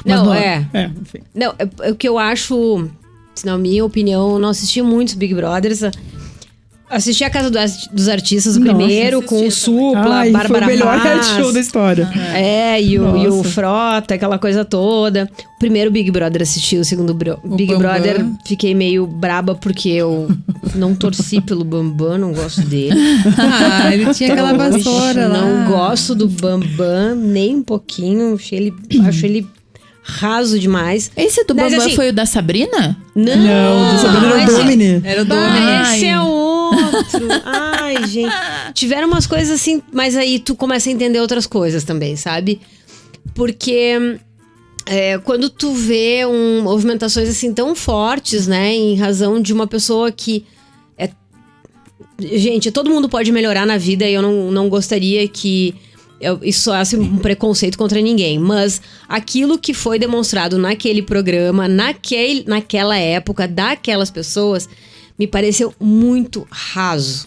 Mas Não, enfim. Não, o que eu acho, na minha opinião, eu não assisti muitos Big Brothers. Assisti a Casa dos Artistas, o Nossa, primeiro, com o Supla, Ai, Bárbara foi o melhor Mas. reality show da história. E o Nossa. Frota, aquela coisa toda. O primeiro Big Brother assisti, o segundo Big Bambam. Brother fiquei meio braba porque eu não torci pelo Bambam, não gosto dele. Ele tinha aquela vassoura lá. Não gosto do Bambam, nem um pouquinho. Acho ele raso demais. Esse do Mas, Bambam assim, foi o da Sabrina? Não, do Sabrina era o esse- Domini. Era o Ah, Domini. esse é outro. Ai, gente. Tiveram umas coisas assim, mas aí tu começa a entender outras coisas também, sabe? Porque quando tu vê movimentações assim tão fortes, né? Em razão de uma pessoa que gente, todo mundo pode melhorar na vida e eu não gostaria que isso soasse um preconceito contra ninguém. Mas aquilo que foi demonstrado naquele programa, naquela época, daquelas pessoas, me pareceu muito raso.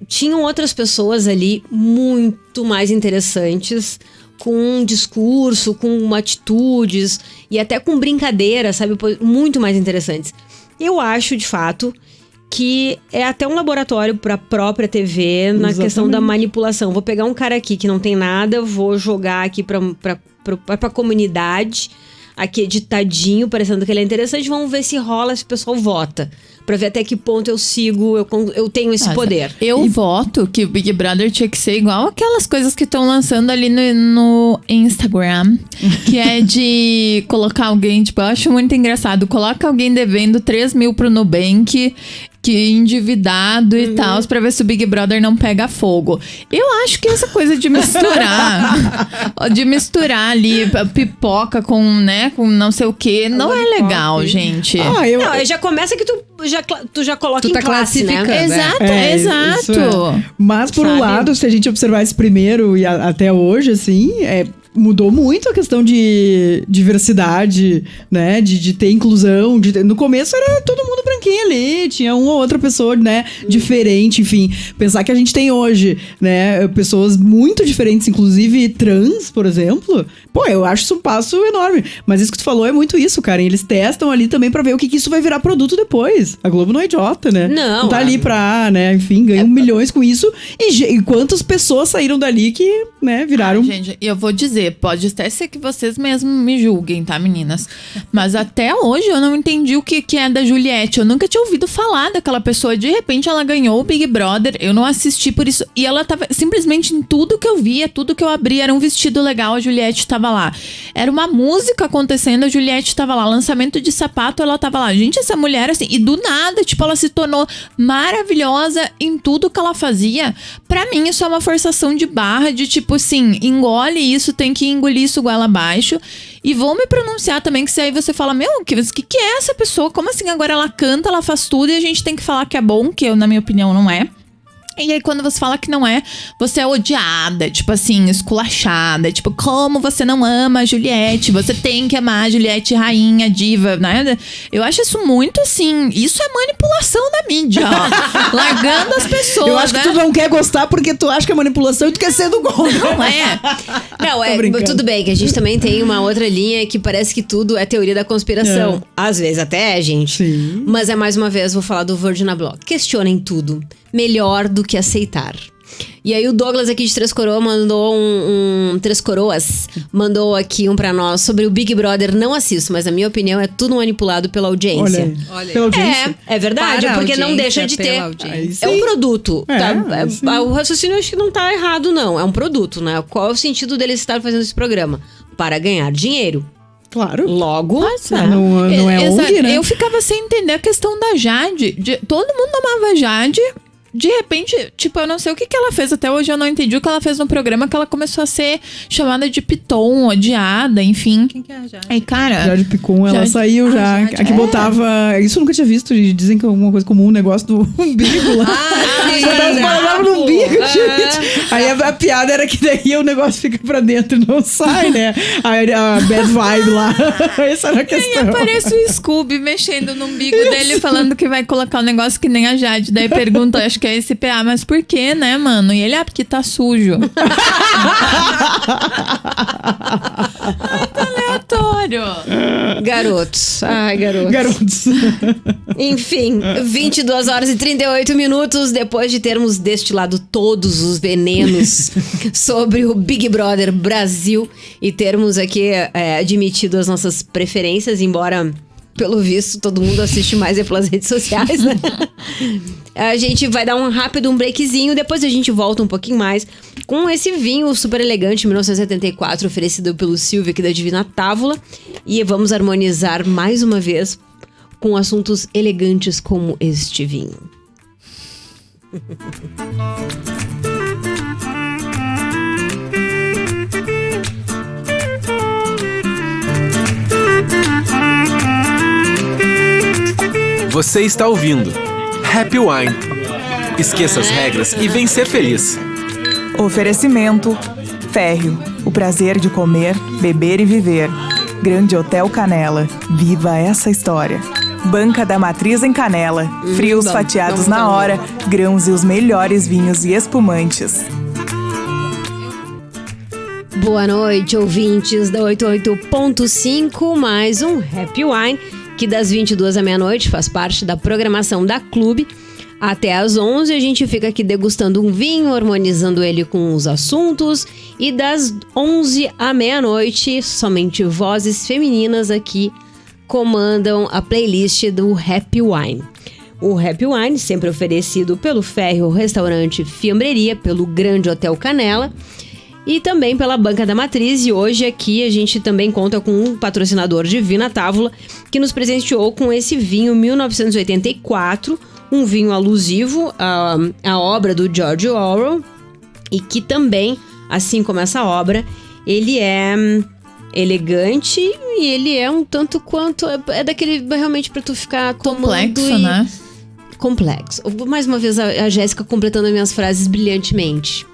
Tinham outras pessoas ali muito mais interessantes, com um discurso, com atitudes e até com brincadeira, sabe? Muito mais interessantes. Eu acho, de fato, que é até um laboratório para a própria TV na questão da manipulação. Vou pegar um cara aqui que não tem nada, vou jogar aqui para a comunidade, aqui editadinho, parecendo que ele é interessante. Vamos ver se rola, se o pessoal vota. Pra ver até que ponto eu sigo, eu tenho esse poder. Eu voto que o Big Brother tinha que ser igual aquelas coisas que estão lançando ali no Instagram. Que é de colocar alguém, tipo, eu acho muito engraçado. Coloca alguém devendo 3 mil pro Nubank, que endividado e tal, pra ver se o Big Brother não pega fogo. Eu acho que essa coisa de misturar ali pipoca com não sei o que, não é legal, gente. Não, já começa que tu já coloca Tu em tá classe, né? classificando. Exato. Isso é. Mas, por um Sabe? lado, se a gente observar esse primeiro e até hoje, assim, mudou muito a questão de diversidade, né? De ter inclusão. No começo era todo mundo branquinho ali, tinha uma ou outra pessoa, né? Diferente, enfim. Pensar que a gente tem hoje, né? Pessoas muito diferentes, inclusive trans, por exemplo. Pô, eu acho isso um passo enorme. Mas isso que tu falou é muito isso, cara. Eles testam ali também pra ver o que isso vai virar produto depois. A Globo não é idiota, né? Não, tá ali pra, né? Enfim, ganham milhões com isso. E quantas pessoas saíram dali que né, viraram... Gente, eu vou dizer, pode até ser que vocês mesmos me julguem, tá, meninas? Mas até hoje eu não entendi o que é da Juliette. Eu nunca tinha ouvido falar daquela pessoa. De repente ela ganhou o Big Brother, eu não assisti por isso. E ela tava simplesmente em tudo que eu via, tudo que eu abria, era um vestido legal, a Juliette tava lá. Era uma música acontecendo, a Juliette tava lá. Lançamento de sapato, ela tava lá. Gente, essa mulher, assim, e do nada, tipo, ela se tornou maravilhosa em tudo que ela fazia. Pra mim, isso é uma forçação de barra, de tipo assim, engole isso, tem que engolir isso goela abaixo. E vou me pronunciar também, que se aí você fala, meu, que é essa pessoa? Como assim agora ela canta, ela faz tudo e a gente tem que falar que é bom, que eu, na minha opinião, não é. E aí, quando você fala que não é, você é odiada, tipo assim, esculachada. Tipo, como você não ama a Juliette? Você tem que amar a Juliette, rainha, diva, né? Eu acho isso muito assim, isso é manipulação da mídia, ó. Largando as pessoas, Eu acho que tu não quer gostar porque tu acha que é manipulação e tu quer ser do contra. Não é. Não, tudo bem, que a gente também tem uma outra linha que parece que tudo é teoria da conspiração. Às vezes até é, gente. Sim. Mas mais uma vez, vou falar do Virgin Block. Questionem tudo. Melhor do que aceitar. E aí o Douglas aqui de Três Coroas mandou Três Coroas mandou aqui pra nós sobre o Big Brother. Não assisto, mas a minha opinião é tudo manipulado pela audiência. Olha. Pela audiência. É verdade, Para a porque não audiência, deixa de pela ter. audiência. É um produto. sim. O raciocínio acho que não tá errado, não. É um produto, né? Qual é o sentido deles estar fazendo esse programa? Para ganhar dinheiro. Claro. Logo, Não é Exato. ONG, né? Eu ficava sem entender a questão da Jade. Todo mundo amava a Jade. De repente, tipo, eu não sei o que ela fez. Até hoje eu não entendi o que ela fez no programa, que ela começou a ser chamada de piton, odiada, enfim. Quem que é a Jade? Aí, cara... Jade Picon, ela Jade- saiu já. Jade, Aqui botava... Isso eu nunca tinha visto. Dizem que é alguma coisa comum, um negócio do umbigo lá. sim. Falava no umbigo, gente. Aí a piada era que daí o negócio fica pra dentro e não sai, né? Aí a bad vibe lá. Essa era a E questão. aparece o Scooby mexendo no umbigo dele, falando que vai colocar um negócio que nem a Jade. Daí pergunta, acho que é esse PA, mas por quê, né, mano? E ele, porque tá sujo. Aleatório. garotos. Ai, garotos. Garotos. Enfim, 22 horas e 38 minutos depois de termos destilado todos os venenos sobre o Big Brother Brasil e termos aqui admitido as nossas preferências, embora, pelo visto, todo mundo assiste mais pelas redes sociais, né? A gente vai dar um breakzinho, depois a gente volta um pouquinho mais com esse vinho super elegante, 1974, oferecido pelo Silvio aqui da Divina Távola. E vamos harmonizar mais uma vez com assuntos elegantes como este vinho. Você está ouvindo Happy Wine. Esqueça as regras e vem ser feliz. Oferecimento: Férreo, o prazer de comer, beber e viver. Grande Hotel Canela, viva essa história. Banca da Matriz em Canela, frios bom, fatiados bom, na bom, hora, grãos e os melhores vinhos e espumantes. Boa noite, ouvintes da 88.5, mais um Happy Wine, que das 22 à meia-noite faz parte da programação da Clube. Até às 11 a gente fica aqui degustando um vinho, harmonizando ele com os assuntos. E das 11 à meia-noite, somente vozes femininas aqui comandam a playlist do Happy Wine. O Happy Wine, sempre oferecido pelo Férreo Restaurante Fiambreria, pelo Grande Hotel Canela e também pela Banca da Matriz. E hoje aqui a gente também conta com um patrocinador, Divina Távola, que nos presenteou com esse vinho 1984, um vinho alusivo à obra do George Orwell, e que também, assim como essa obra, ele é elegante e ele é um tanto quanto... É daquele realmente pra tu ficar tomando Complexo, né? Complexo. Mais uma vez a Jéssica completando as minhas frases brilhantemente.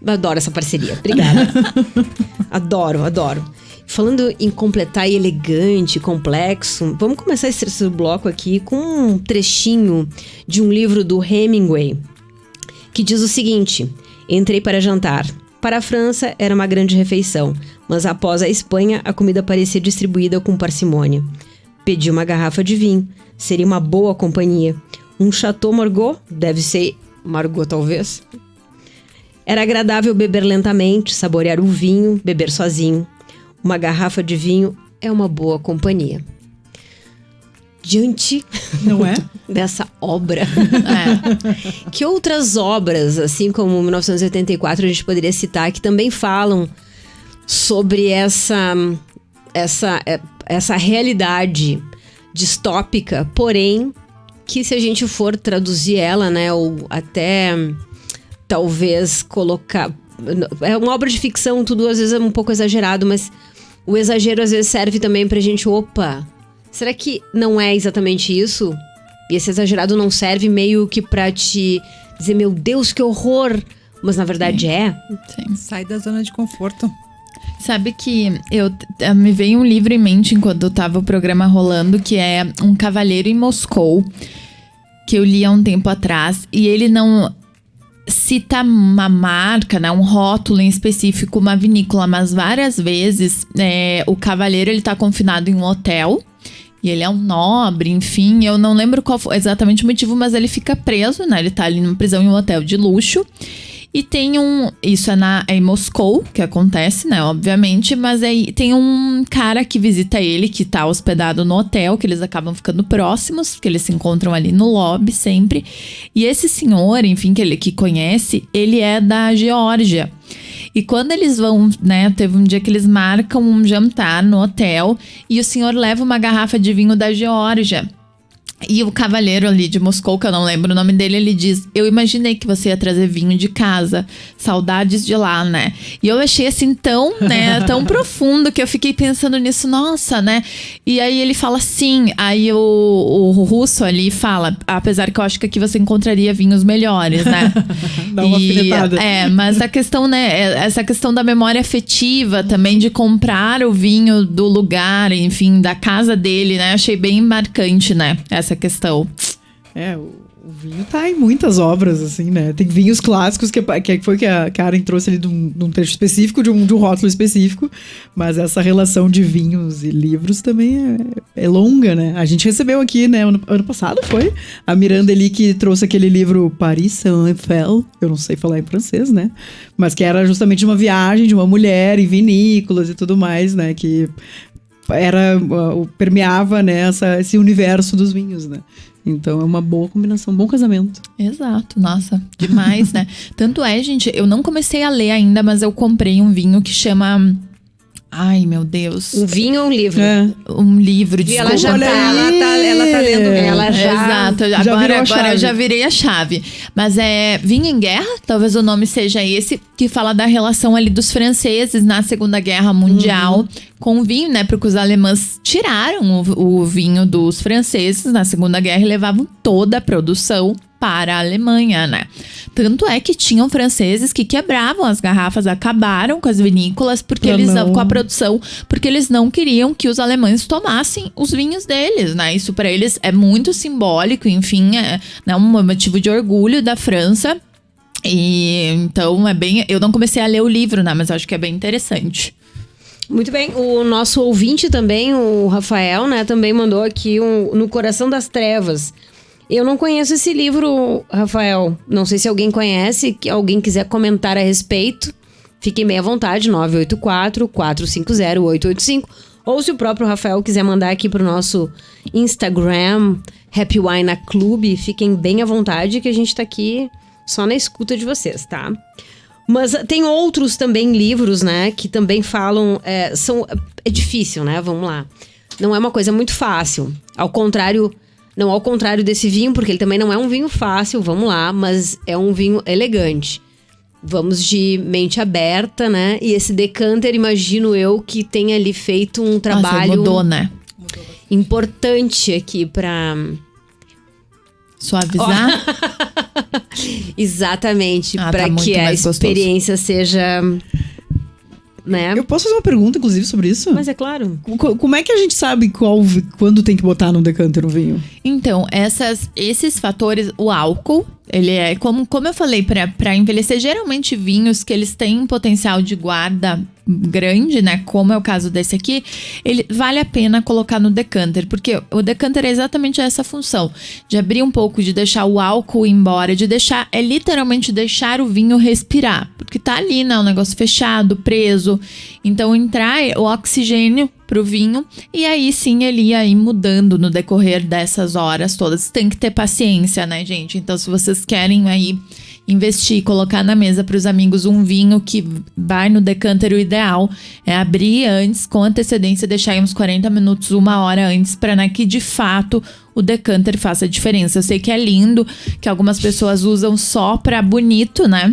Adoro essa parceria. Obrigada. Adoro. Falando em completar e elegante, complexo, vamos começar esse bloco aqui com um trechinho de um livro do Hemingway, que diz o seguinte: entrei para jantar. Para a França era uma grande refeição, mas após a Espanha a comida parecia distribuída com parcimônia. Pedi uma garrafa de vinho, seria uma boa companhia. Um Chateau Margaux, deve ser Margaux talvez. Era agradável beber lentamente, saborear o vinho, beber sozinho. Uma garrafa de vinho é uma boa companhia. Diante Não é? dessa obra, que outras obras, assim como 1984, a gente poderia citar, que também falam sobre essa realidade distópica, porém, que se a gente for traduzir ela, né, ou até talvez colocar... É uma obra de ficção, tudo às vezes é um pouco exagerado, mas o exagero às vezes serve também pra gente, será que não é exatamente isso? E esse exagerado não serve meio que pra te dizer, meu Deus, que horror! Mas na verdade Sim. Sai da zona de conforto. Sabe que me veio um livro em mente enquanto tava o programa rolando, que é Um Cavalheiro em Moscou, que eu li há um tempo atrás, e ele não cita uma marca, né, um rótulo em específico, uma vinícola, mas várias vezes o cavalheiro ele tá confinado em um hotel. E ele é um nobre, enfim, eu não lembro qual foi exatamente o motivo, mas ele fica preso, né? Ele tá ali numa prisão em um hotel de luxo. E tem isso é em Moscou, que acontece, né? Obviamente, mas aí tem um cara que visita ele, que tá hospedado no hotel, que eles acabam ficando próximos, que eles se encontram ali no lobby sempre. E esse senhor, enfim, que conhece, ele é da Geórgia. E quando eles vão, né, teve um dia que eles marcam um jantar no hotel e o senhor leva uma garrafa de vinho da Geórgia. E o cavalheiro ali de Moscou, que eu não lembro o nome dele, ele diz: eu imaginei que você ia trazer vinho de casa, saudades de lá, né? E eu achei assim tão profundo que eu fiquei pensando nisso, nossa, né? E aí ele fala sim, aí o russo ali fala, apesar que eu acho que aqui você encontraria vinhos melhores, né? Dá uma alfinetada. Mas a questão, né, essa questão da memória afetiva também, de comprar o vinho do lugar, enfim, da casa dele, né? Achei bem marcante, né? Essa questão. O vinho tá em muitas obras, assim, né? Tem vinhos clássicos que foi que a Karen trouxe ali de um trecho específico, de um rótulo específico, mas essa relação de vinhos e livros também é longa, né? A gente recebeu aqui, né, ano passado foi, a Miranda ali que trouxe aquele livro Paris Saint-Eiffel, eu não sei falar em francês, né? Mas que era justamente uma viagem de uma mulher em vinícolas e tudo mais, né? Que permeava, né, esse universo dos vinhos, né? Então é uma boa combinação, um bom casamento. Exato, nossa, demais, né? Tanto é, gente, eu não comecei a ler ainda, mas eu comprei um vinho que chama... Ai, meu Deus. Um vinho ou um livro? Um livro, E desculpa. ela já Ela tá lendo. Ela já... Exato, agora eu já virei a chave. Mas é Vinho em Guerra, talvez o nome seja esse, que fala da relação ali dos franceses na Segunda Guerra Mundial com o vinho, né? Porque os alemães tiraram o vinho dos franceses na Segunda Guerra e levavam toda a produção para a Alemanha, né? Tanto é que tinham franceses que quebravam as garrafas, acabaram com as vinícolas com a produção, porque eles não queriam que os alemães tomassem os vinhos deles, né? Isso para eles é muito simbólico, enfim, né, um motivo de orgulho da França. E então eu não comecei a ler o livro, né? Mas eu acho que é bem interessante. Muito bem, o nosso ouvinte também, o Rafael, né, também mandou aqui No Coração das Trevas. Eu não conheço esse livro, Rafael. Não sei se alguém conhece, que alguém quiser comentar a respeito. Fiquem bem à vontade, 984-450-885. Ou se o próprio Rafael quiser mandar aqui pro nosso Instagram, Happy Wine Club, fiquem bem à vontade que a gente tá aqui só na escuta de vocês, tá? Mas tem outros também livros, né, que também falam... É difícil, né? Vamos lá. Não é uma coisa muito fácil. Não ao contrário desse vinho, porque ele também não é um vinho fácil, vamos lá, mas é um vinho elegante. Vamos de mente aberta, né? E esse decanter, imagino eu, que tenha ali feito um trabalho... mudou, né? Importante aqui pra... Suavizar? Exatamente, Tá pra muito que a mais gostoso. experiência seja... Né? Eu posso fazer uma pergunta, inclusive, sobre isso? Mas é claro. Como é que a gente sabe quando tem que botar no decanter o vinho? Então, esses fatores, o álcool, ele é, como eu falei, para envelhecer, geralmente vinhos que eles têm um potencial de guarda grande, né? Como é o caso desse aqui, ele vale a pena colocar no decanter, porque o decanter é exatamente essa função, de abrir um pouco, de deixar o álcool ir embora, de deixar, é literalmente deixar o vinho respirar, porque tá ali, né? Um negócio fechado, preso, então entrar o oxigênio pro vinho, e aí sim ele ia ir mudando no decorrer dessas horas todas. Tem que ter paciência, né, gente? Então, se vocês querem aí investir, colocar na mesa para os amigos um vinho que vai no decanter, o ideal é abrir antes, com antecedência, deixar aí uns 40 minutos, 1 hora antes, para, né, que de fato o decanter faça a diferença. Eu sei que é lindo, que algumas pessoas usam só para bonito, né?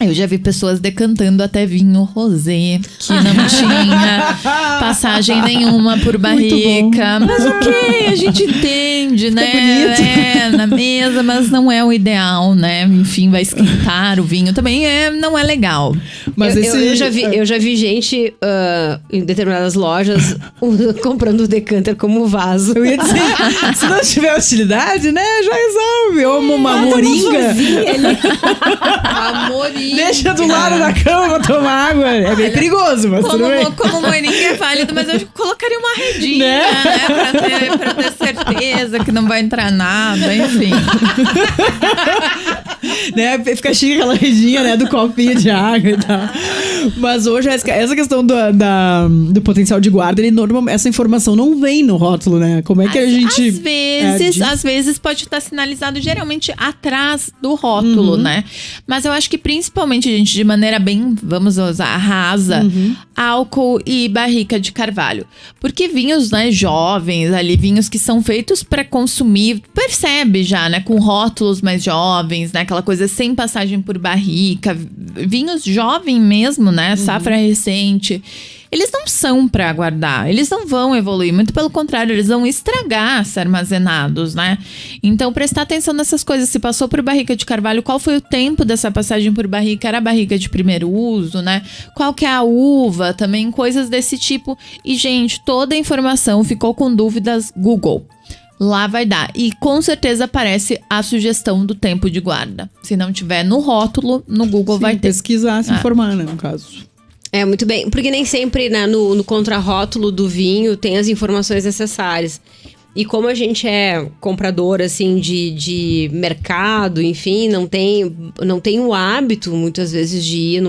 Eu já vi pessoas decantando até vinho rosé, que não tinha passagem nenhuma por barrica. Mas ok, a gente entende, né? É, na mesa, mas não é o ideal, né? Enfim, vai esquentar o vinho. Também não é legal. Mas eu já vi gente em determinadas lojas comprando o decanter como vaso. Eu ia dizer, se não tiver utilidade, né, já resolve. Ou uma moringa. A moringa. Deixa do lado da cama pra tomar água. É bem perigoso, mas tudo bem. Como moringa é válido, mas eu colocaria uma redinha, né? Pra ter certeza que não vai entrar nada, enfim. Né? Fica chique aquela redinha, né? Do copinho de água e tal. Mas hoje, essa questão do potencial de guarda, essa informação não vem no rótulo, né? Como é que a gente... Às vezes pode estar sinalizado geralmente atrás do rótulo, né? Mas eu acho que principalmente, gente, de maneira bem, vamos usar, rasa, álcool e barrica de carvalho. Porque vinhos, né, jovens ali, vinhos que são feitos para consumir, percebe já, né? Com rótulos mais jovens, né? Aquela coisa sem passagem por barrica. Vinhos jovem mesmo, né? Safra recente. Eles não são para guardar, eles não vão evoluir, muito pelo contrário, eles vão estragar se armazenados, né? Então, prestar atenção nessas coisas. Se passou por barrica de carvalho, qual foi o tempo dessa passagem por barrica? Era barrica de primeiro uso, né? Qual que é a uva? Também coisas desse tipo. E, gente, toda a informação, ficou com dúvidas, Google. Lá vai dar. E com certeza aparece a sugestão do tempo de guarda. Se não tiver no rótulo, no Google vai ter. Pesquisar, se informar, né, no caso. É, muito bem. Porque nem sempre, né, no contrarótulo do vinho tem as informações necessárias. E como a gente é comprador, assim, de mercado, enfim, não tem o hábito, muitas vezes, de ir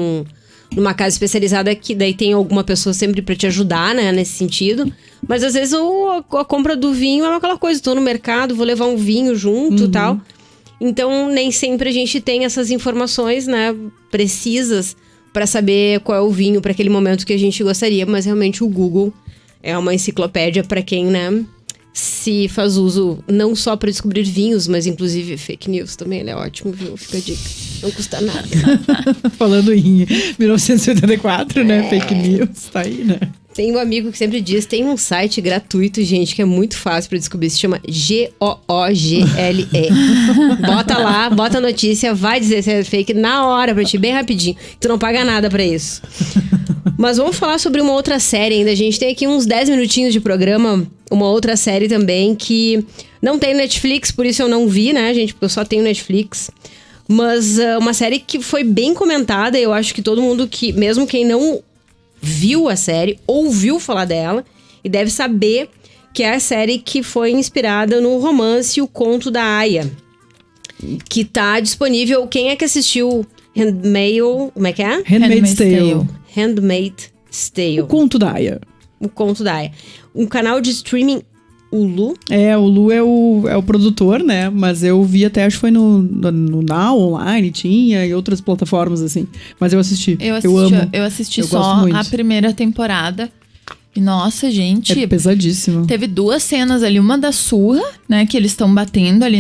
numa casa especializada que daí tem alguma pessoa sempre pra te ajudar, né, nesse sentido. Mas às vezes a compra do vinho é aquela coisa, tô no mercado, vou levar um vinho junto e tal. Então, nem sempre a gente tem essas informações, né, precisas para saber qual é o vinho para aquele momento que a gente gostaria, mas realmente o Google é uma enciclopédia para quem, né, se faz uso não só para descobrir vinhos, mas inclusive fake news também. Ele é ótimo, viu? Fica a dica. Não custa nada. Falando em 1984, né? Fake news, tá aí, né? Tem um amigo que sempre diz, tem um site gratuito, gente, que é muito fácil pra descobrir, se chama Google. Bota lá, bota a notícia, vai dizer se é fake na hora pra ti, bem rapidinho. Tu não paga nada pra isso. Mas vamos falar sobre uma outra série ainda. A gente tem aqui uns 10 minutinhos de programa, uma outra série também que não tem Netflix, por isso eu não vi, né, gente, porque eu só tenho Netflix. Mas uma série que foi bem comentada, eu acho que todo mundo que, mesmo quem não viu a série, ouviu falar dela e deve saber que é a série que foi inspirada no romance O Conto da Aia, que tá disponível. Quem é que assistiu como é que é? Handmaid's Tale. Handmaid's Tale. O Conto da Aia. O Conto da Aia. Um canal de streaming Hulu. É, o Hulu é o produtor, né? Mas eu vi até, acho que foi no Now Online, tinha, e outras plataformas, assim. Mas eu assisti. Eu amo. Eu assisti só a primeira temporada. E, nossa, gente... É pesadíssimo. Teve 2 cenas ali. Uma da surra, né? Que eles estão batendo ali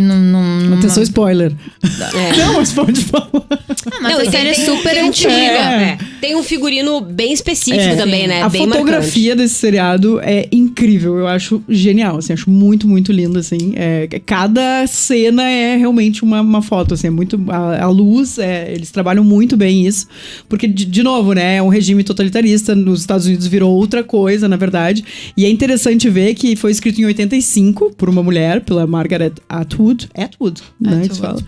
Atenção, spoiler. Não, mas pode falar. Mas a série é super antiga. Tem um figurino bem específico também, né? A bem fotografia marcante desse seriado é incrível. Eu acho genial, assim. Acho muito, muito lindo, assim. Cada cena é realmente uma foto, assim. É muito... A luz, eles trabalham muito bem isso. Porque, de novo, né? É um regime totalitarista. Nos Estados Unidos virou outra coisa, na verdade. E é interessante ver que foi escrito em 85 por uma mulher, pela Margaret Atwood, né, que se fala.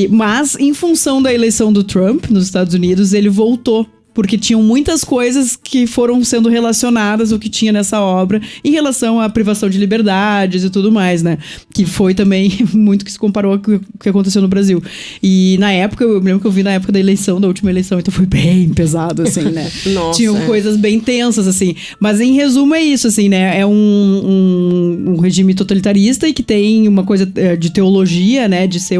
Mas, em função da eleição do Trump nos Estados Unidos, ele voltou porque tinham muitas coisas que foram sendo relacionadas ao que tinha nessa obra em relação à privação de liberdades e tudo mais, né? Que foi também muito que se comparou com o que aconteceu no Brasil. E na época, eu me lembro que eu vi na época da última eleição, então foi bem pesado, assim, né? Nossa, Tinham coisas bem tensas, assim. Mas em resumo é isso, assim, né? É um regime totalitarista e que tem uma coisa de teologia, né? De ser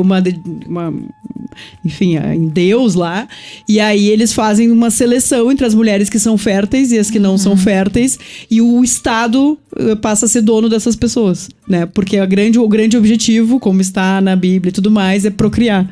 enfim, em Deus lá. E aí eles fazem uma seleção entre as mulheres que são férteis e as que não são férteis. E o Estado passa a ser dono dessas pessoas, né? Porque o grande objetivo, como está na Bíblia e tudo mais, é procriar.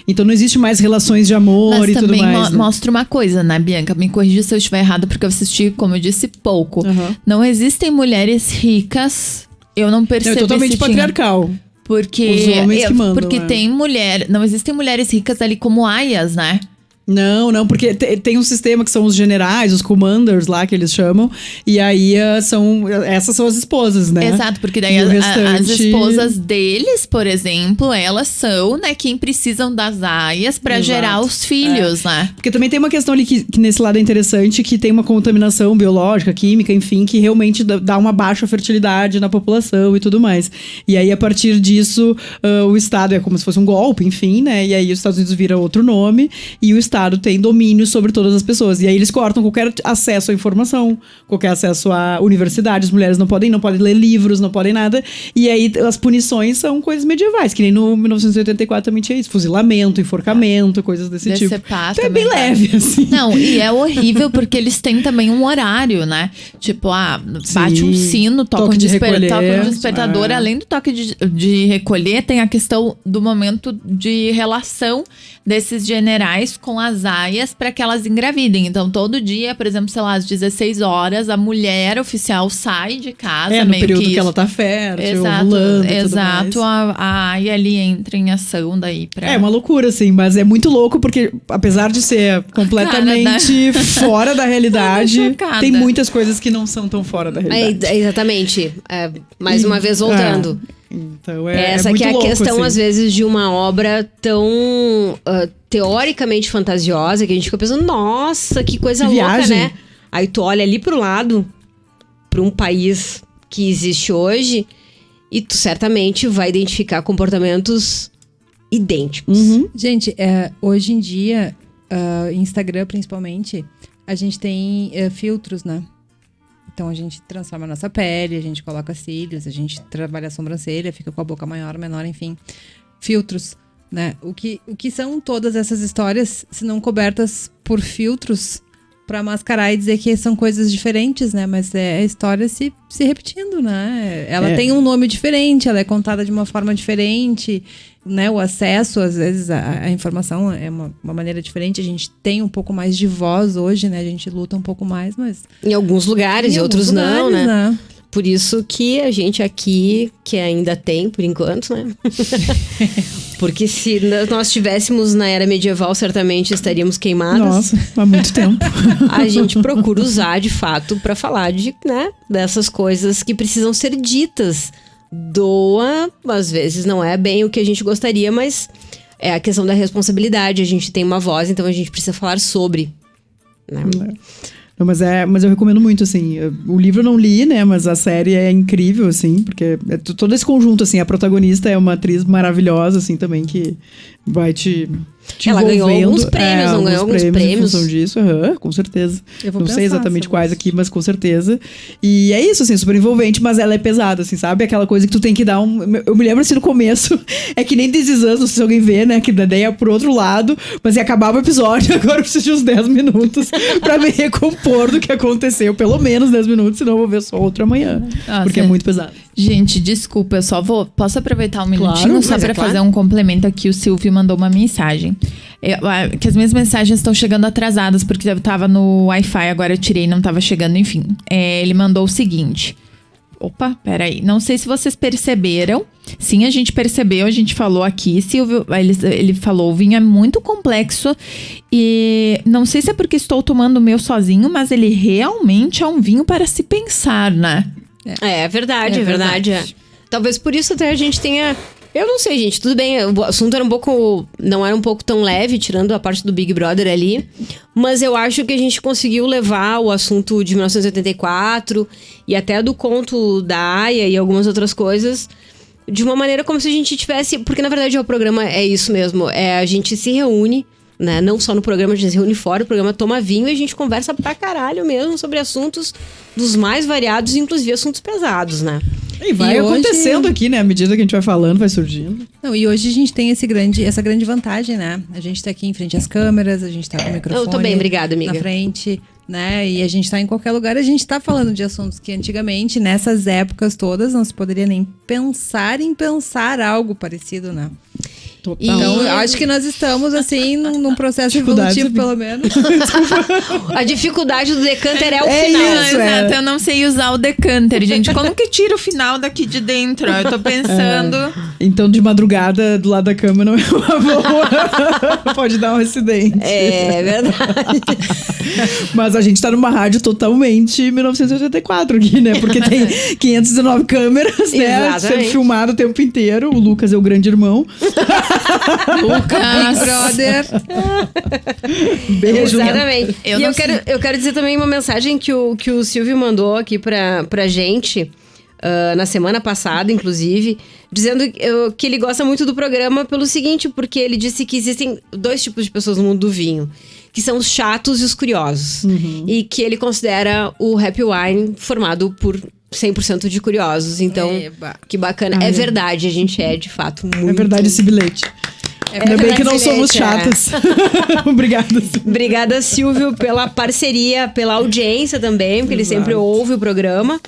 Então não existe mais relações de amor. Mas e tudo mais. Mas também mostra uma coisa, né, Bianca? Me corrija se eu estiver errado, porque eu assisti, como eu disse, pouco. Não existem mulheres ricas. Eu não percebo. É totalmente patriarcal. Porque os homens que mandam, porque tem mulher. Não existem mulheres ricas ali como aias, né? Não, porque tem um sistema que são os generais, os commanders lá, que eles chamam. E aí essas são as esposas, né? Exato, porque daí as esposas deles, por exemplo, elas são, né, quem precisam das aias pra gerar os filhos, né? Porque também tem uma questão ali que nesse lado é interessante, que tem uma contaminação biológica, química, enfim, que realmente dá uma baixa fertilidade na população e tudo mais. E aí, a partir disso, o Estado é como se fosse um golpe, enfim, né? E aí os Estados Unidos viram outro nome e o Estado tem domínio sobre todas as pessoas. E aí eles cortam qualquer acesso à informação, qualquer acesso à universidade. As mulheres não podem ler livros, não podem nada. E aí as punições são coisas medievais, que nem no 1984 também tinha isso. Fuzilamento, enforcamento, coisas desse tipo. Então é bem leve, assim. Não, e é horrível porque eles têm também um horário, né? Tipo, bate um sino, toca um despertador. Além do toque de recolher, tem a questão do momento de relação desses generais com as aias para que elas engravidem. Então, todo dia, por exemplo, sei lá, às 16 horas, a mulher oficial sai de casa. No período que ela tá fértil, ovulando e tudo mais. A aia ali entra em ação daí pra... É uma loucura, assim, mas é muito louco porque, apesar de ser completamente fora da realidade, tem muitas coisas que não são tão fora da realidade. Exatamente. Mais uma vez voltando. Então essa muito que é a louco, questão, assim. às vezes, de uma obra tão teoricamente fantasiosa que a gente fica pensando, nossa, que coisa louca, né? Aí tu olha ali pro lado, pra um país que existe hoje, e tu certamente vai identificar comportamentos idênticos. Gente, hoje em dia, Instagram principalmente, a gente tem filtros, né? Então, a gente transforma a nossa pele, a gente coloca cílios, a gente trabalha a sobrancelha, fica com a boca maior, menor, enfim. Filtros, né? O que são todas essas histórias, se não cobertas por filtros, pra mascarar e dizer que são coisas diferentes, né? Mas é a história se repetindo, né? Ela tem um nome diferente, ela é contada de uma forma diferente, né? O acesso, às vezes, a informação é uma maneira diferente. A gente tem um pouco mais de voz hoje, né? A gente luta um pouco mais, mas... Em alguns lugares, em outros não, né? Por isso que a gente aqui, que ainda tem, por enquanto, né? Porque se nós estivéssemos na era medieval, certamente estaríamos queimadas. Nossa, há muito tempo. A gente procura usar, de fato, pra falar dessas coisas que precisam ser ditas. Às vezes não é bem o que a gente gostaria, mas é a questão da responsabilidade. A gente tem uma voz, então a gente precisa falar sobre, né? Não, mas eu recomendo muito, assim. O livro eu não li, né? Mas a série é incrível, assim. Porque todo esse conjunto, assim. A protagonista é uma atriz maravilhosa, assim, também. Que vai te ela envolvendo. Ganhou alguns prêmios, não ganhou alguns prêmios? Em função disso, com certeza. Não sei exatamente quais aqui, mas com certeza. E é isso, assim, super envolvente. Mas ela é pesada, assim, sabe? Aquela coisa que tu tem que dar Eu me lembro, assim, no começo. É que nem This Is Us, não sei se alguém vê, né? Que daí é pro outro lado. Mas ia acabar o episódio. Agora eu preciso de uns 10 minutos pra me recompor do que aconteceu. Pelo menos 10 minutos, senão eu vou ver só outro amanhã. Porque é muito pesado. Gente, desculpa, eu só posso aproveitar um minutinho só pra fazer um complemento aqui. O Silvio mandou uma mensagem. Que as minhas mensagens estão chegando atrasadas, porque eu tava no Wi-Fi, agora eu tirei, não tava chegando, enfim. Ele mandou o seguinte. Opa, peraí. Não sei se vocês perceberam. Sim, a gente percebeu, a gente falou aqui. Silvio, ele falou, o vinho é muito complexo. E não sei se é porque estou tomando o meu sozinho, mas ele realmente é um vinho para se pensar, né? É verdade. Talvez por isso até a gente tenha Eu não sei, gente. Tudo bem, o assunto era não era um pouco tão leve, tirando a parte do Big Brother ali. Mas eu acho que a gente conseguiu levar o assunto de 1984 e até do conto da Aya e algumas outras coisas de uma maneira como se a gente tivesse... Porque, na verdade, o programa é isso mesmo. A gente se reúne, né? Não só no programa, a gente se reúne fora, o programa toma vinho e a gente conversa pra caralho mesmo sobre assuntos dos mais variados, inclusive assuntos pesados, né? E vai acontecendo aqui, né? À medida que a gente vai falando, vai surgindo. Não, e hoje a gente tem essa grande vantagem, né? A gente tá aqui em frente às câmeras, a gente tá com o microfone. Eu tô bem, obrigada, amiga. Na frente, né? E a gente tá em qualquer lugar, a gente tá falando de assuntos que antigamente, nessas épocas todas, não se poderia nem pensar em pensar algo parecido, né? Total. Então, eu acho que nós estamos, assim, num processo evolutivo, pelo menos. A dificuldade do decanter é o É final. isso. Exato, eu não sei usar o decanter, gente. Como que tira o final daqui de dentro? Eu tô pensando... Então, de madrugada, do lado da cama não é uma boa. Pode dar um acidente. É verdade. Mas a gente tá numa rádio totalmente 1984 aqui, né? Porque tem 519 câmeras, né? Exatamente. Sendo filmado o tempo inteiro. O Lucas é o grande irmão. Big Brother. Beijo. Exatamente. Eu E não eu quero dizer também uma mensagem que o Silvio mandou aqui pra gente, na semana passada, inclusive, dizendo que ele gosta muito do programa pelo seguinte, porque ele disse que existem 2 tipos de pessoas no mundo do vinho, que são os chatos e os curiosos. E que ele considera o Happy Wine formado por 100% de curiosos. Então, Eba. que bacana. É verdade, a gente é, de fato, muito... É verdade esse bilhete. Ainda bem que não somos chatas. Obrigada. Obrigada, Silvio, pela parceria, pela audiência também, porque ele sempre ouve o programa.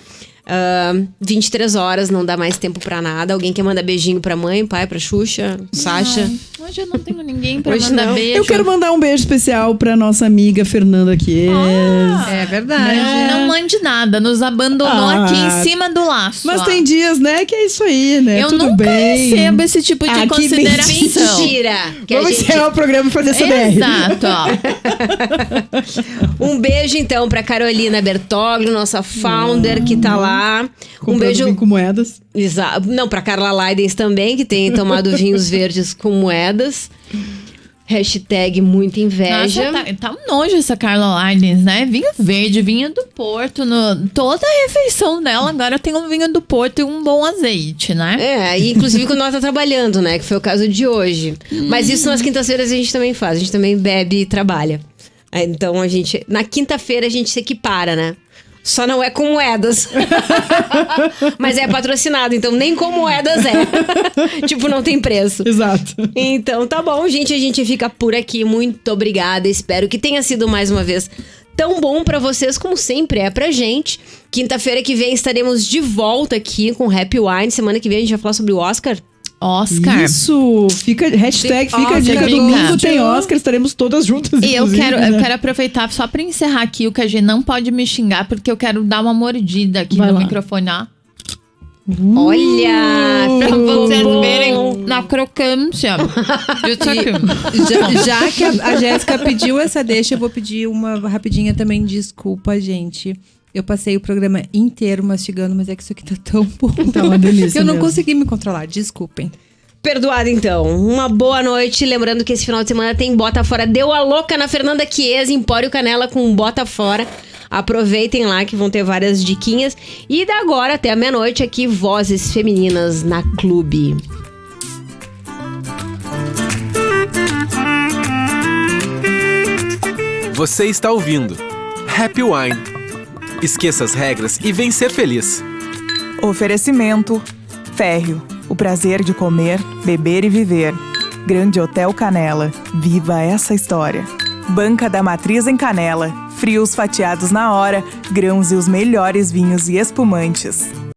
23 horas, não dá mais tempo pra nada. Alguém quer mandar beijinho pra mãe, pai, pra Xuxa, Sasha? Hoje eu não tenho ninguém pra Hoje mandar não. beijo. Eu quero mandar um beijo especial pra nossa amiga Fernanda Chies. É verdade. Não mande nada, nos abandonou aqui em cima do laço. Mas ó. tem dias, né, que é isso aí, né? Eu Tudo nunca bem. recebo esse tipo de Que consideração. Mentira! Que a Vamos gente... encerrar o programa e fazer essa DR. Exato, ó. Um beijo, então, pra Carolina Bertoglio, nossa founder, que tá lá. Um Comprando beijo... vinho com moedas. Não, pra Carla Leidens também, que tem tomado vinhos verdes com moedas. Hashtag muita inveja. Nossa, tá um nojo essa Carla Leidens, né? Vinho verde, vinho do Porto. Toda a refeição dela agora tem um vinho do Porto e um bom azeite, né? E inclusive quando ela tá trabalhando, né? Que foi o caso de hoje. Mas isso nas quintas-feiras a gente também faz. A gente também bebe e trabalha. Então na quinta-feira a gente se equipara, né? Só não é com moedas. Mas é patrocinado, então nem com moedas é. Tipo, não tem preço. Exato. Então tá bom, gente. A gente fica por aqui. Muito obrigada. Espero que tenha sido mais uma vez tão bom pra vocês como sempre é pra gente. Quinta-feira que vem estaremos de volta aqui com Happy Wine. Semana que vem a gente vai falar sobre o Oscar. Oscar. Isso! Hashtag fica a dica. Oscar. Domingo tem Oscar, estaremos todas juntas. E eu inclusive, quero né? aproveitar só pra encerrar aqui o que a gente não pode me xingar, porque eu quero dar uma mordida aqui Vai no lá. microfone, ó. Olha! Pra vocês bom. verem na crocância. Isso aqui. Já que a Jéssica pediu essa deixa, eu vou pedir uma rapidinha também. Desculpa, gente. Eu passei o programa inteiro mastigando, mas é que isso aqui tá tão bom. Tá uma delícia Eu não mesmo. consegui me controlar, desculpem. Perdoado, então. Uma boa noite. Lembrando que esse final de semana tem Bota Fora. Deu a louca na Fernanda Chies, Empório Canela com Bota Fora. Aproveitem lá que vão ter várias diquinhas. E da agora até a meia-noite aqui, Vozes Femininas na Clube. Você está ouvindo Happy Wine. Esqueça as regras e vem ser feliz. Oferecimento: Férreo, o prazer de comer, beber e viver. Grande Hotel Canela, viva essa história. Banca da Matriz em Canela, frios fatiados na hora, grãos e os melhores vinhos e espumantes.